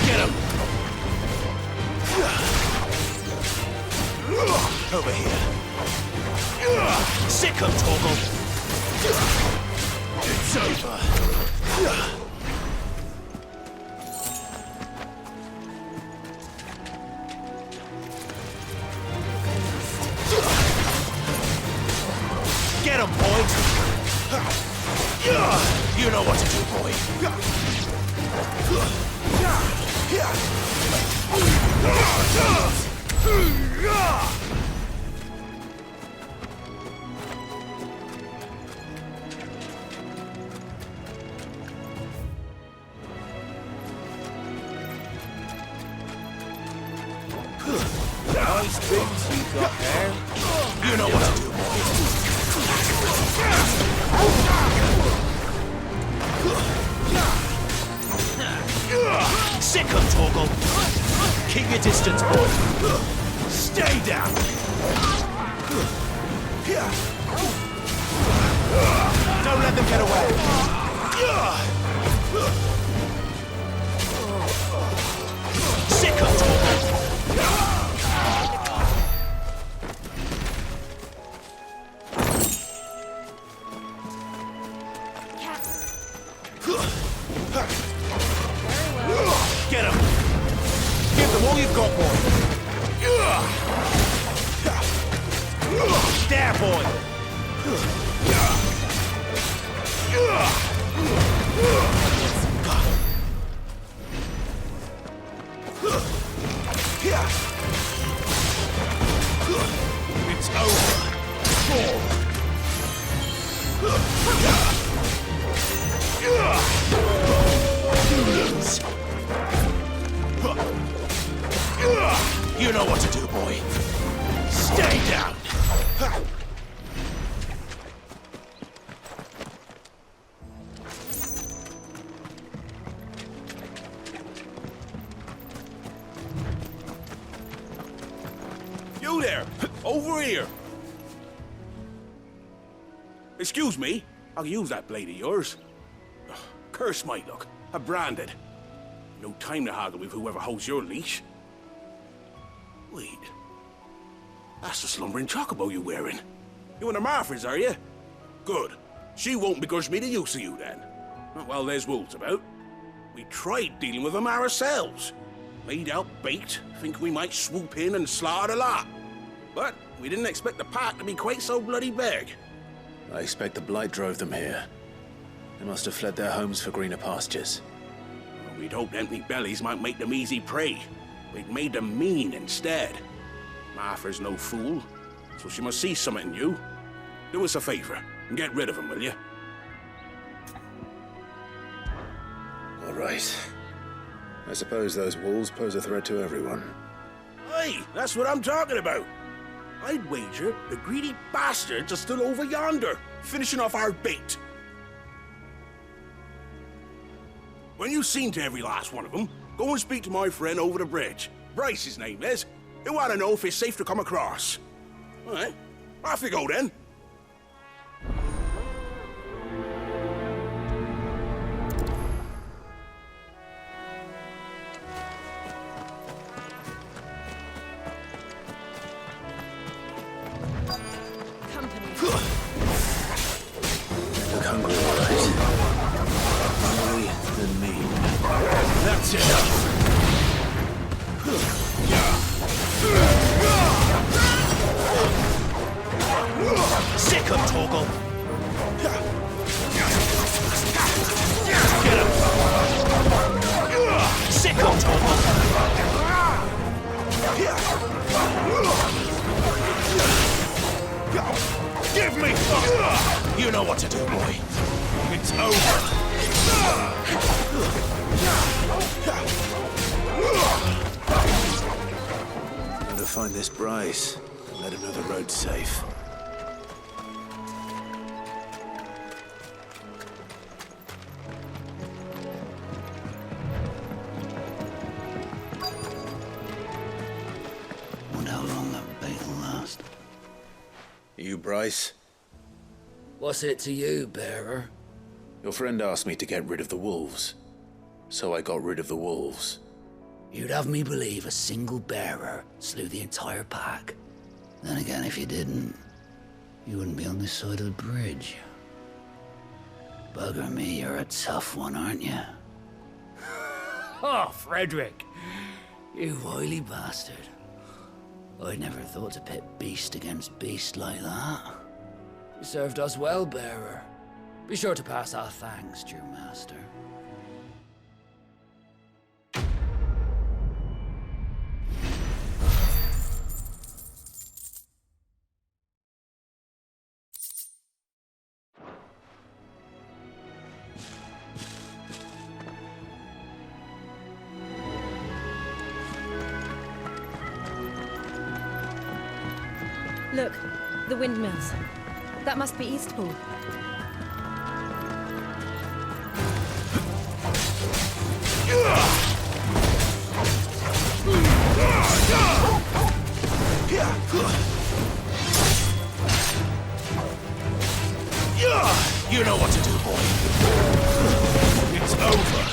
Get him! Over here. Sick of Torgal! It's over. Get him, boy! You know what to do, boy. Nice things you got there. You know what to do, boy. Sick of Torgal. Keep your distance, boy. Stay down. Don't let them get away. Sick of Torgal. Get him! Give them all you've got, boy! There, boy! It's over! You know what to do, boy. Stay down! You there! Over here! Excuse me, I'll use that blade of yours. Curse my luck. I'm branded. No time to haggle with whoever holds your leash. Wait. That's the slumbering chocobo you're wearing. You and the Marfors, are you? Good. She won't begrudge me the use of you, then. Not while there's wolves about. We tried dealing with them ourselves. Laid out bait, think we might swoop in and slaughter the lot. But we didn't expect the pack to be quite so bloody big. I expect the blight drove them here. They must have fled their homes for greener pastures. Well, we'd hoped empty bellies might make them easy prey. We'd made them mean instead. Martha's no fool, so she must see something in you. Do us a favor and get rid of them, will you? All right. I suppose those wolves pose a threat to everyone. Hey, that's what I'm talking about. I'd wager the greedy bastards are still over yonder, finishing off our bait. When you've seen to every last one of them, go and speak to my friend over the bridge. Bryce, his name is. He'll want to know if it's safe to come across. All right, off you go then. Look hungry, all right. Hungry and mean. That's enough. Sick of Torgal. Get him. Sick of Torgal. Give me fuck! You know what to do, boy. It's over. this Bryce and let him know the road's safe. Wonder how long that bait will last. You, Bryce? What's it to you, bearer? Your friend asked me to get rid of the wolves, so I got rid of the wolves. You'd have me believe a single bearer slew the entire pack. Then again, if you didn't, you wouldn't be on this side of the bridge. Bugger me, you're a tough one, aren't you? Oh, Frederick! You wily bastard. I'd never thought to pit beast against beast like that. You served us well, bearer. Be sure to pass our thanks, dear master. Look, the windmills. That must be Eastpool. You know what to do, boy. It's over.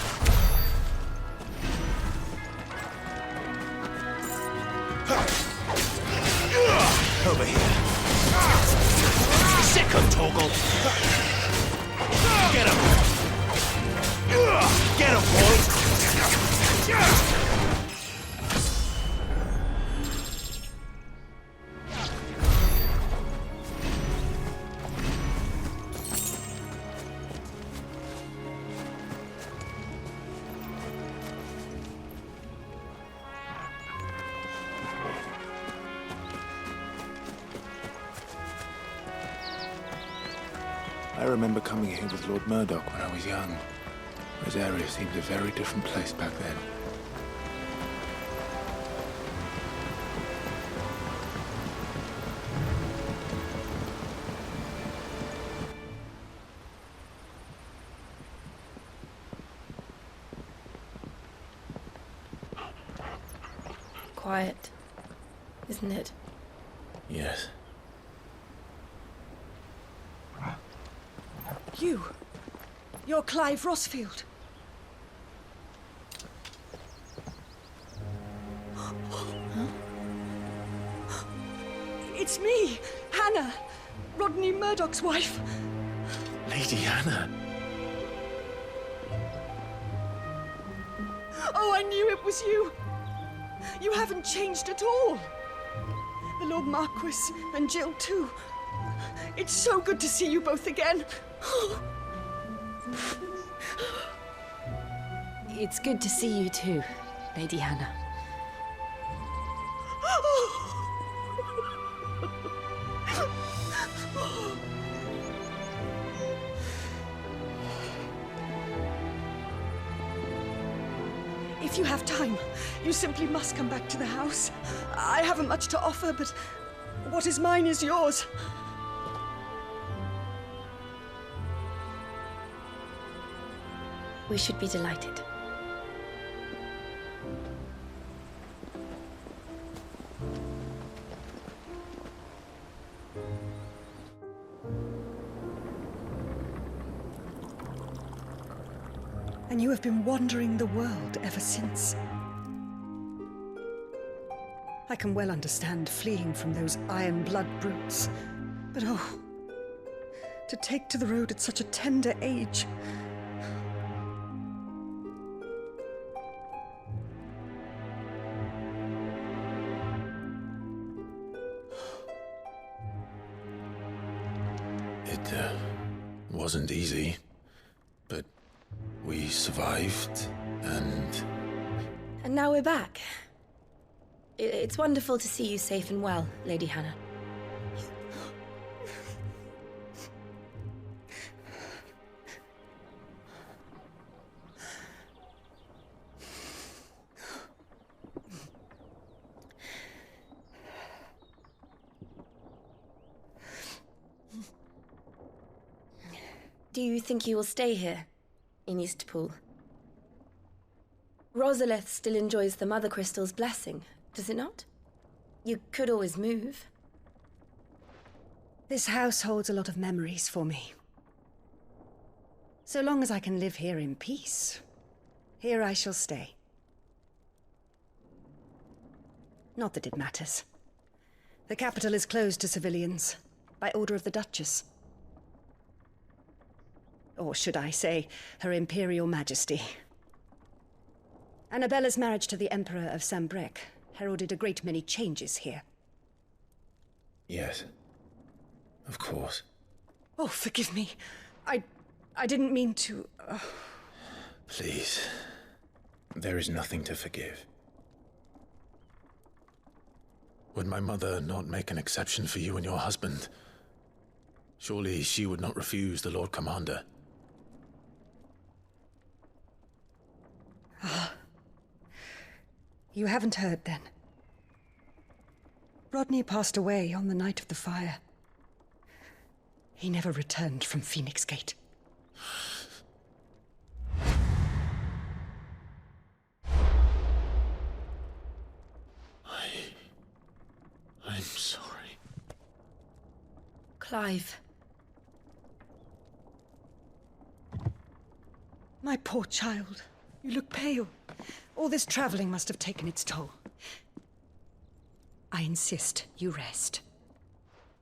Over here. Sick of Toggle. Get him. Get him, boys. I remember coming here with Lord Murdoch when I was young. This area seemed a very different place back then. Quiet, isn't it? Yes. You're Clive Rossfield. It's me, Hannah, Rodney Murdoch's wife. Lady Hannah. Oh, I knew it was you. You haven't changed at all. The Lord Marquis and Jill too. It's so good to see you both again. It's good to see you too, Lady Hannah. If you have time, you simply must come back to the house. I haven't much to offer, but what is mine is yours. We should be delighted. And you have been wandering the world ever since. I can well understand fleeing from those iron blood brutes, but oh, to take to the road at such a tender age. It wasn't easy, but we survived, and now we're back. It's wonderful to see you safe and well, Lady Hannah. Do you think you will stay here, in Eastpool? Rosalith still enjoys the Mothercrystals' blessing, does it not? You could always move. This house holds a lot of memories for me. So long as I can live here in peace, here I shall stay. Not that it matters. The capital is closed to civilians, by order of the Duchess. Or should I say, Her Imperial Majesty. Annabella's marriage to the Emperor of Sambrec heralded a great many changes here. Yes. Of course. Oh, forgive me. I didn't mean to... Please. There is nothing to forgive. Would my mother not make an exception for you and your husband? Surely she would not refuse the Lord Commander. Ah. You haven't heard, then. Rodney passed away on the night of the fire. He never returned from Phoenix Gate. I'm sorry. Clive. My poor child. You look pale. All this traveling must have taken its toll. I insist you rest.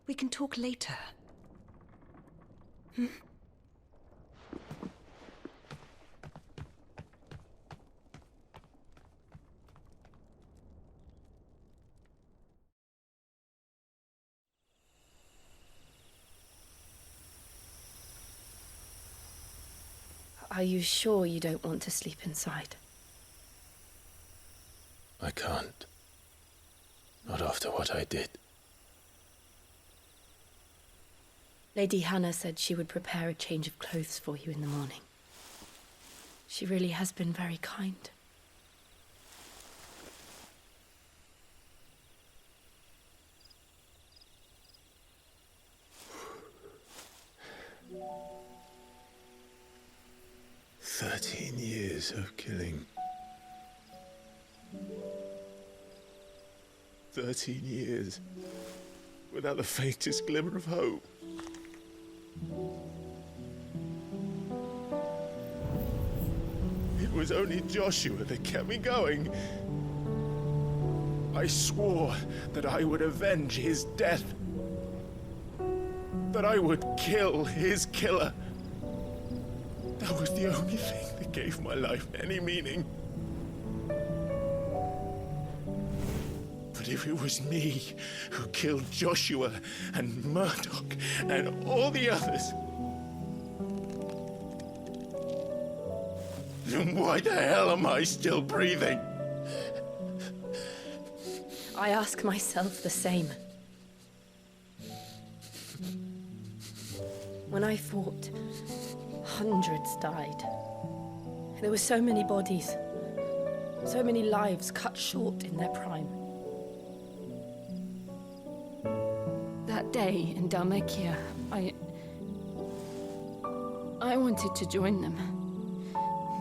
We can talk later. Hmm? Are you sure you don't want to sleep inside? I can't. Not after what I did. Lady Hannah said she would prepare a change of clothes for you in the morning. She really has been very kind. Years of killing. 13 years without the faintest glimmer of hope. It was only Joshua that kept me going. I swore that I would avenge his death. That I would kill his killer. That was the only thing that gave my life any meaning. But if it was me who killed Joshua and Murdoch and all the others, then why the hell am I still breathing? I ask myself the same. When I fought, hundreds died. There were so many bodies, so many lives cut short in their prime. That day in Dalmekia, I wanted to join them.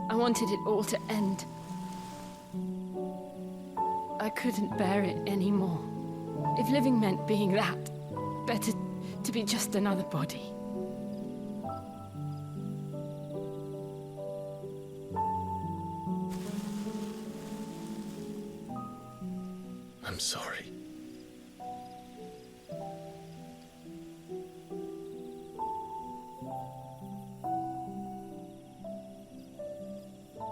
I wanted it all to end. I couldn't bear it anymore. If living meant being that, better to be just another body. I'm sorry.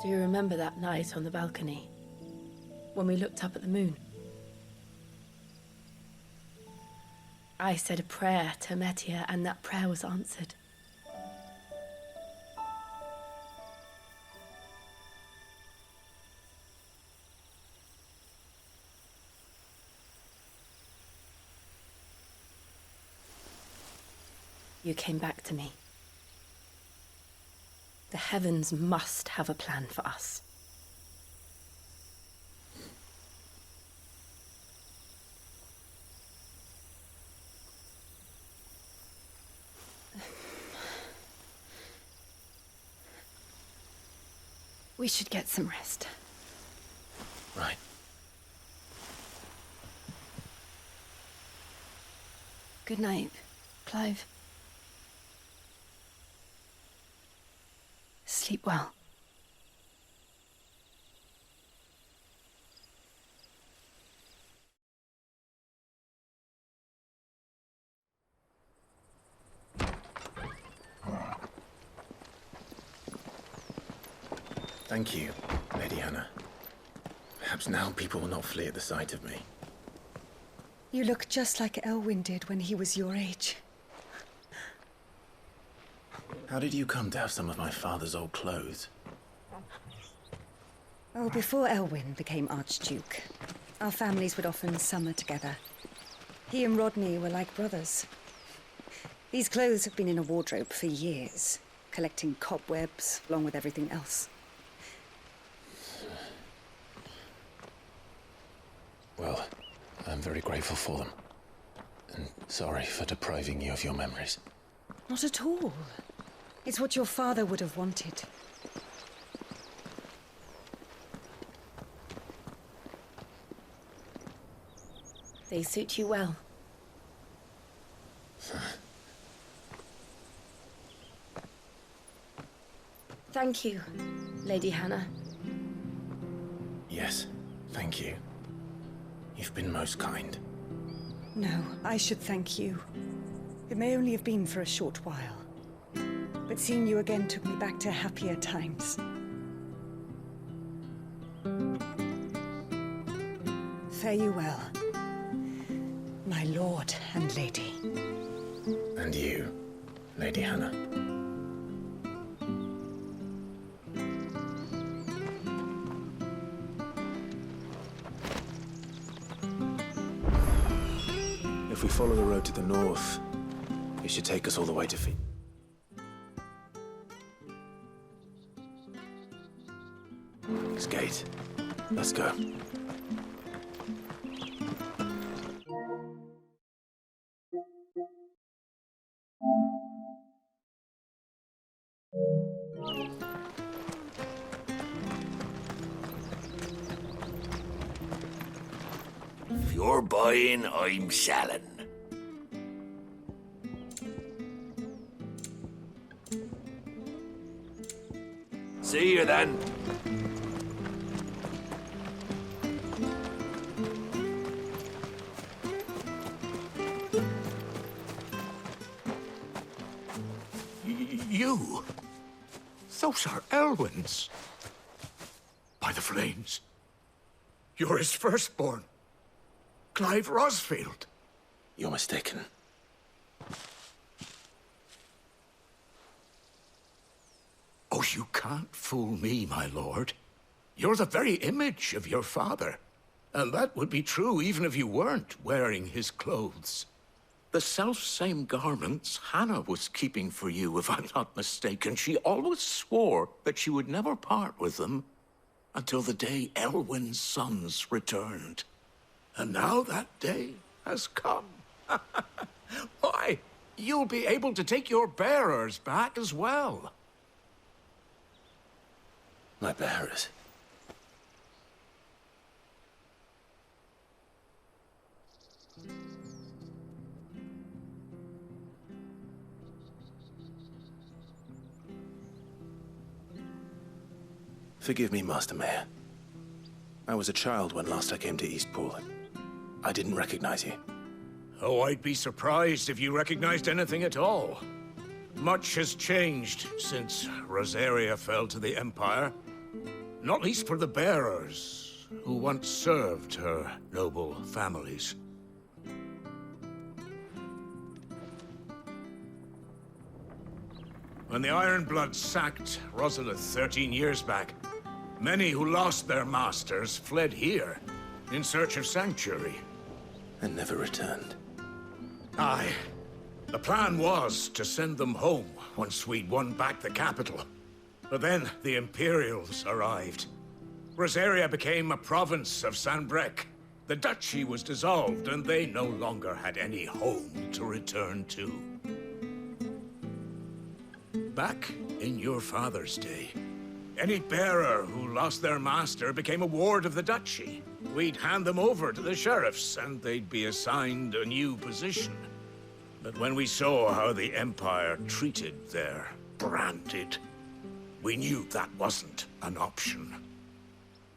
Do you remember that night on the balcony, when we looked up at the moon? I said a prayer to Metia, and that prayer was answered. You came back to me. The heavens must have a plan for us. We should get some rest. Right. Good night, Clive. Sleep well. Thank you, Lady Hannah. Perhaps now people will not flee at the sight of me. You look just like Elwyn did when he was your age. How did you come to have some of my father's old clothes? Oh, before Elwyn became Archduke, our families would often summer together. He and Rodney were like brothers. These clothes have been in a wardrobe for years, collecting cobwebs along with everything else. Well, I'm very grateful for them. And sorry for depriving you of your memories. Not at all. It's what your father would have wanted. They suit you well. Thank you, Lady Hannah. Yes, thank you. You've been most kind. No, I should thank you. It may only have been for a short while, but seeing you again took me back to happier times. Fare you well, my lord and lady. And you, Lady Hannah. If we follow the road to the north, it should take us all the way to Skate. Let's go. If you're buying, I'm selling. See you then. You? Those are Elwyn's. By the flames. You're his firstborn. Clive Rosfield. You're mistaken. Oh, you can't fool me, my lord. You're the very image of your father. And that would be true even if you weren't wearing his clothes. The self-same garments Hannah was keeping for you, if I'm not mistaken. She always swore that she would never part with them until the day Elwyn's sons returned. And now that day has come. Why, you'll be able to take your bearers back as well. My bearers? Forgive me, Master Mayor. I was a child when last I came to Eastpool. I didn't recognize you. Oh, I'd be surprised if you recognized anything at all. Much has changed since Rosaria fell to the Empire. Not least for the bearers, who once served her noble families. When the Ironbloods sacked Rosalith 13 years back, many who lost their masters fled here in search of sanctuary. And never returned. Aye. The plan was to send them home once we'd won back the capital. But then the Imperials arrived. Rosaria became a province of Sanbreque. The duchy was dissolved, and they no longer had any home to return to. Back in your father's day, Any bearer who lost their master became a ward of the duchy. We'd hand them over to the sheriffs, and they'd be assigned a new position. But when we saw how the Empire treated their branded, we knew that wasn't an option.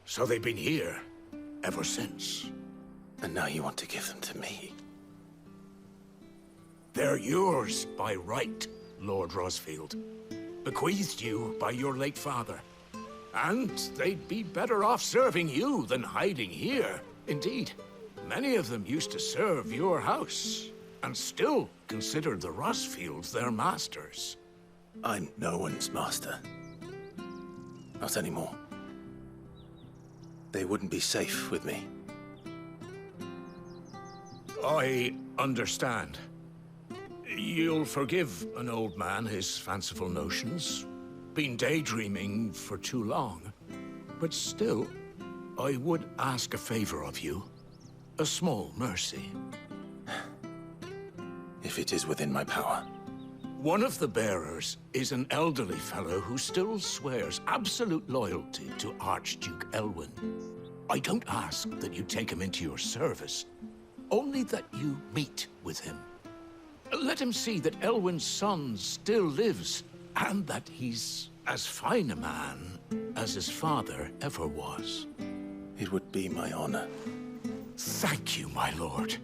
So they've been here ever since. And now you want to give them to me? They're yours by right, Lord Rosfield. Bequeathed you by your late father. And they'd be better off serving you than hiding here. Indeed, many of them used to serve your house, and still considered the Rosfields their masters. I'm no one's master. Not anymore. They wouldn't be safe with me. I understand. You'll forgive an old man his fanciful notions. Been daydreaming for too long. But still, I would ask a favor of you. A small mercy. If it is within my power. One of the bearers is an elderly fellow who still swears absolute loyalty to Archduke Elwyn. I don't ask that you take him into your service, only that you meet with him. Let him see that Elwyn's son still lives, and that he's as fine a man as his father ever was. It would be my honor. Thank you, my lord.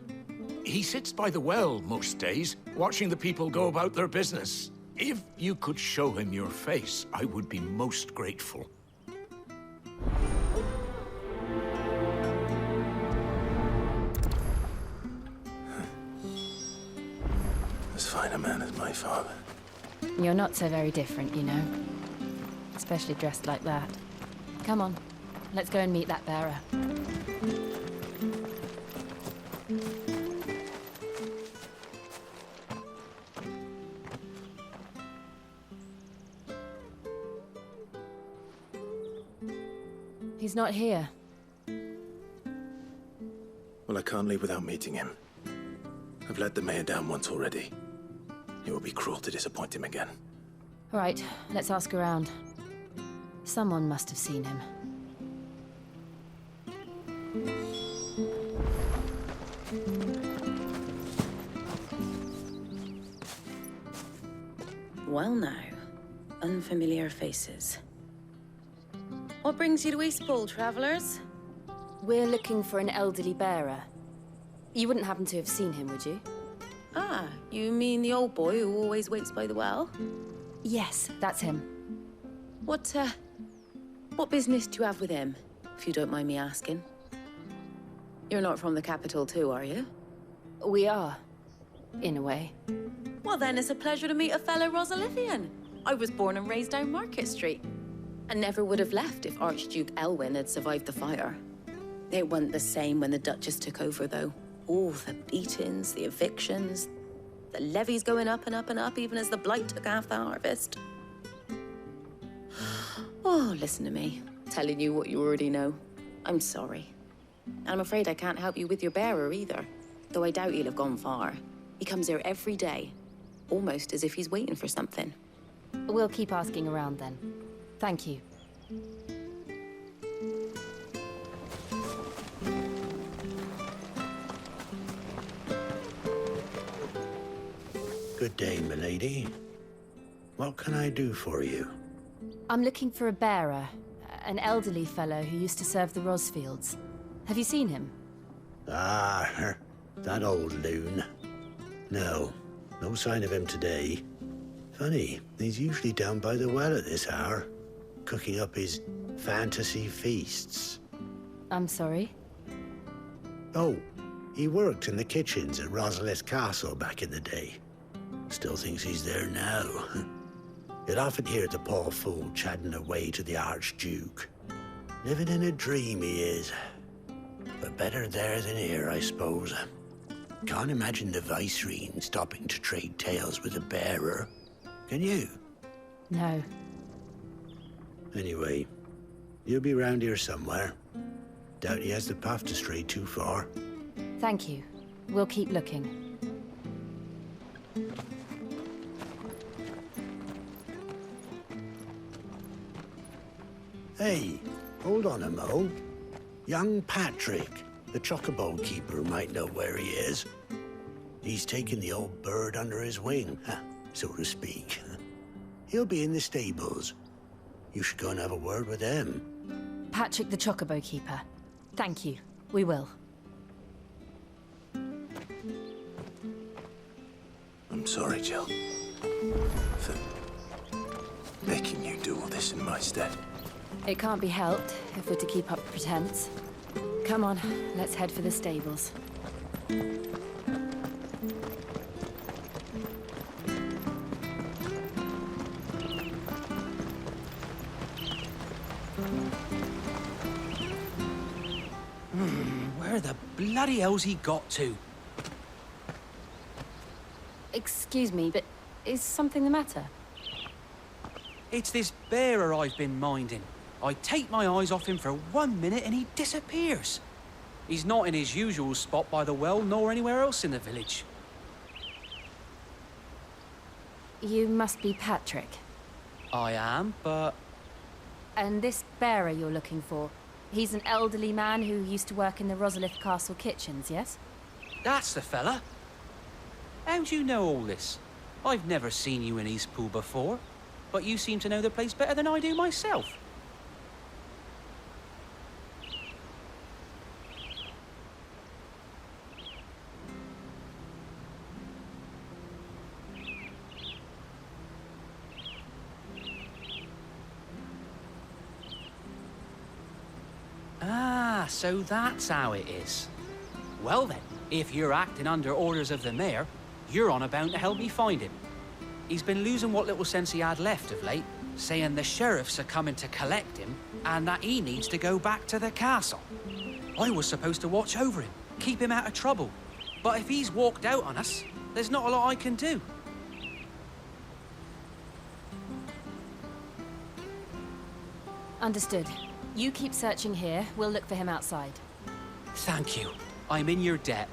He sits by the well most days, watching the people go about their business. If you could show him your face, I would be most grateful. As fine a man as my father. You're not so very different, you know. Especially dressed like that. Come on, let's go and meet that bearer. He's not here. Well, I can't leave without meeting him. I've let the mayor down once already. It would be cruel to disappoint him again. All right, let's ask around. Someone must have seen him. Well now, unfamiliar faces. What brings you to Eastpool, travelers? We're looking for an elderly bearer. You wouldn't happen to have seen him, would you? Ah, you mean the old boy who always waits by the well? Yes, that's him. What business do you have with him, if you don't mind me asking? You're not from the capital too, are you? We are, in a way. Well then, it's a pleasure to meet a fellow Rosalithian. I was born and raised down Market Street. And never would have left if Archduke Elwyn had survived the fire. It wasn't the same when the Duchess took over, though. All the beatings, the evictions, the levies going up and up and up, even as the blight took half the harvest. Oh, listen to me, telling you what you already know. I'm sorry. And I'm afraid I can't help you with your bearer either, though I doubt he'll have gone far. He comes here every day, almost as if he's waiting for something. We'll keep asking around then. Thank you. Good day, milady. What can I do for you? I'm looking for a bearer, an elderly fellow who used to serve the Rosfields. Have you seen him? Ah, that old loon. No sign of him today. Funny, he's usually down by the well at this hour, cooking up his fantasy feasts. I'm sorry? Oh, he worked in the kitchens at Rosalith Castle back in the day. Still thinks he's there now. You'd often hear the poor fool chatting away to the Archduke. Living in a dream he is. But better there than here, I suppose. Can't imagine the Viceroy stopping to trade tales with a bearer. Can you? No. Anyway, you'll be round here somewhere. Doubt he has the path to stray too far. Thank you. We'll keep looking. Hey, hold on a mo. Young Patrick, the chocobo keeper, might know where he is. He's taken the old bird under his wing, so to speak. He'll be in the stables. You should go and have a word with him. Patrick the chocobo keeper. Thank you. We will. I'm sorry, Jill, for making you do all this in my stead. It can't be helped if we're to keep up pretense. Come on, let's head for the stables. Where the bloody hell's he got to? Excuse me, but is something the matter? It's this bearer I've been minding. I take my eyes off him for 1 minute and he disappears. He's not in his usual spot by the well, nor anywhere else in the village. You must be Patrick. I am, but... And this bearer you're looking for, he's an elderly man who used to work in the Rosalith Castle kitchens, yes? That's the fella. How'd you know all this? I've never seen you in Eastpool before, but you seem to know the place better than I do myself. Ah, so that's how it is. Well then, if you're acting under orders of the mayor, you're on about to help me find him. He's been losing what little sense he had left of late, saying the sheriffs are coming to collect him and that he needs to go back to the castle. I was supposed to watch over him, keep him out of trouble. But if he's walked out on us, there's not a lot I can do. Understood. You keep searching here, we'll look for him outside. Thank you. I'm in your debt.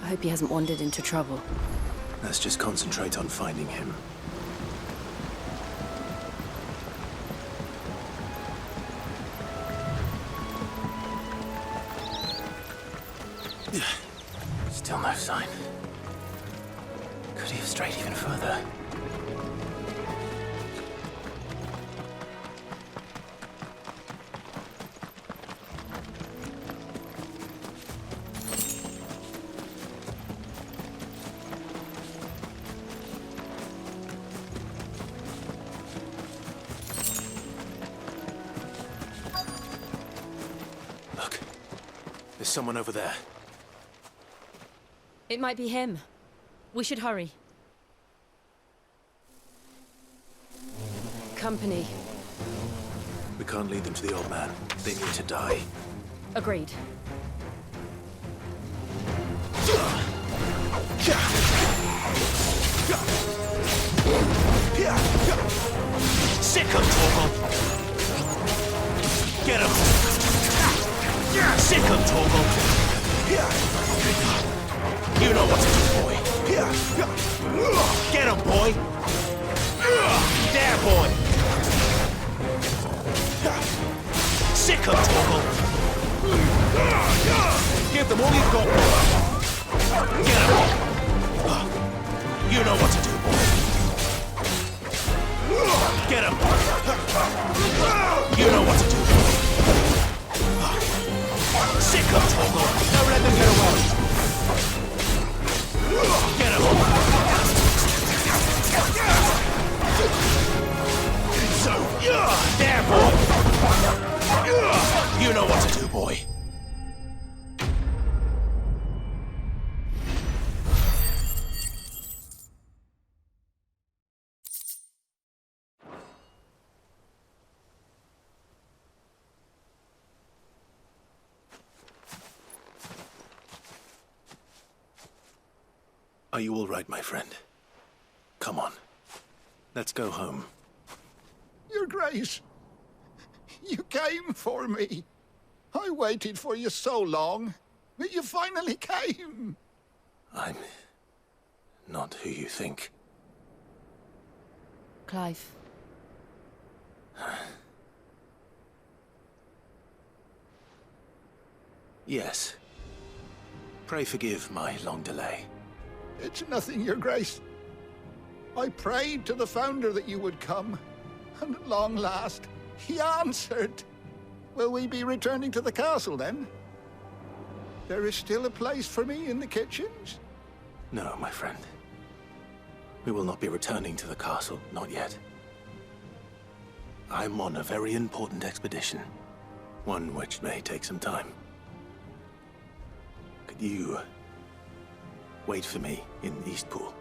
I hope he hasn't wandered into trouble. Let's just concentrate on finding him. Still no sign. Could he have strayed even further? Look, there's someone over there. It might be him. We should hurry. Company. We can't lead them to the old man. They need to die. Agreed. Sick him, Torgal! Get him! Sick him, Torgal! You know what to do, boy. Get him, boy! There, boy! Sick him, Torgal! Give them all you've got, boy! Get him! You know what to do, boy. Get him! You know what to do, boy. Sick him, Torgal! Don't let them get away! Get him! So, there, boy! You know what to do, boy. Are you all right, my friend? Come on. Let's go home. Your Grace, you came for me. I waited for you so long, but you finally came. I'm not who you think. Clive. Yes. Pray forgive my long delay. It's nothing, Your Grace. I prayed to the Founder that you would come, and at long last, he answered. Will we be returning to the castle, then? There is still a place for me in the kitchens? No, my friend. We will not be returning to the castle, not yet. I'm on a very important expedition, one which may take some time. Could you wait for me in Eastpool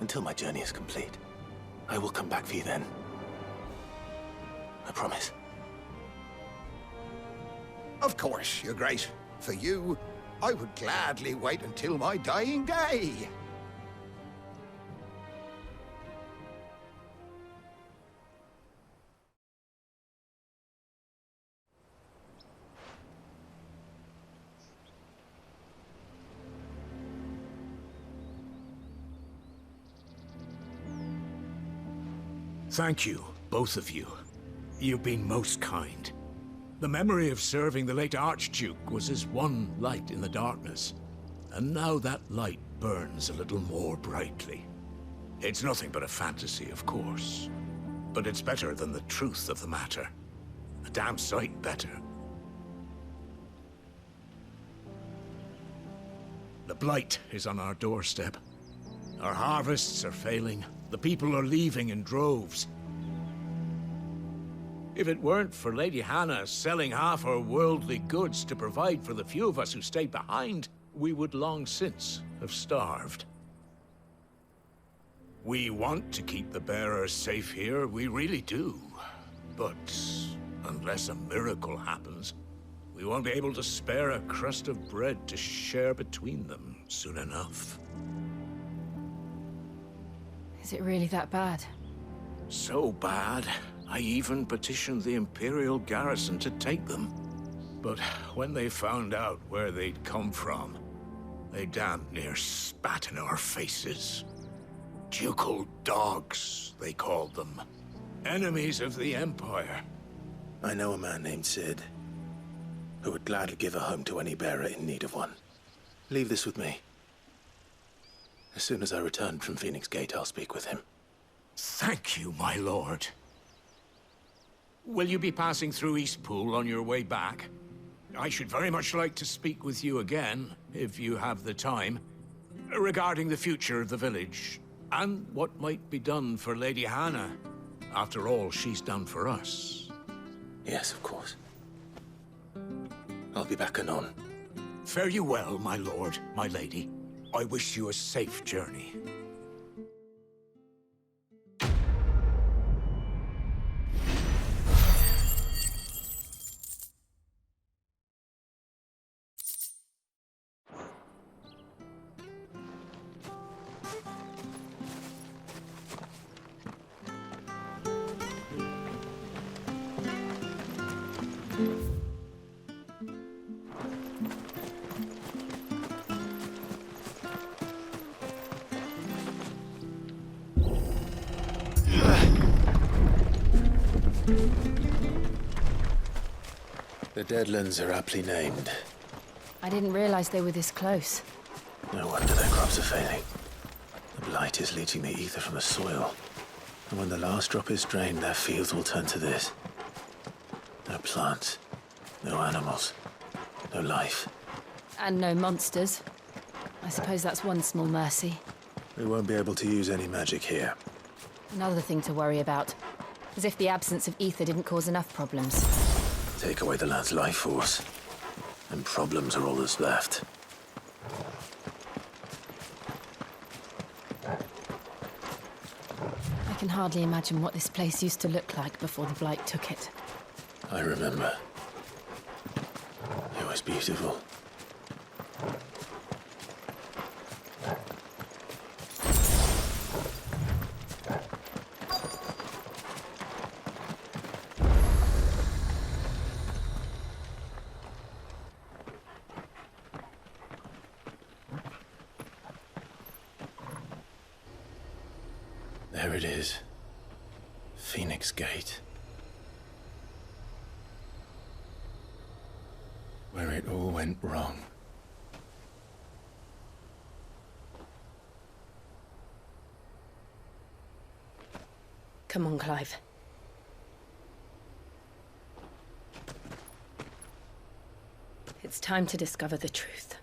until my journey is complete? I will come back for you then. I promise. Of course, Your Grace. For you, I would gladly wait until my dying day. Thank you, both of you. You've been most kind. The memory of serving the late Archduke was as one light in the darkness, and now that light burns a little more brightly. It's nothing but a fantasy, of course, but it's better than the truth of the matter. A damn sight better. The blight is on our doorstep. Our harvests are failing. The people are leaving in droves. If it weren't for Lady Hannah selling half her worldly goods to provide for the few of us who stayed behind, we would long since have starved. We want to keep the bearers safe here, we really do. But unless a miracle happens, we won't be able to spare a crust of bread to share between them soon enough. Is it really that bad? So bad, I even petitioned the Imperial garrison to take them. But when they found out where they'd come from, they damn near spat in our faces. Ducal dogs, they called them. Enemies of the Empire. I know a man named Sid, who would gladly give a home to any bearer in need of one. Leave this with me. As soon as I return from Phoenix Gate, I'll speak with him. Thank you, my lord. Will you be passing through Eastpool on your way back? I should very much like to speak with you again, if you have the time, regarding the future of the village, and what might be done for Lady Hannah, after all she's done for us. Yes, of course. I'll be back anon. Fare you well, my lord, my lady. I wish you a safe journey. The Deadlands are aptly named. I didn't realize they were this close. No wonder their crops are failing. The blight is leaching the ether from the soil. And when the last drop is drained, their fields will turn to this. No plants, no animals, no life. And no monsters. I suppose that's one small mercy. We won't be able to use any magic here. Another thing to worry about. As if the absence of ether didn't cause enough problems. Take away the lad's life force, and problems are all that's left. I can hardly imagine what this place used to look like before the blight took it. I remember. It was beautiful. There it is. Phoenix Gate. Where it all went wrong. Come on, Clive. It's time to discover the truth.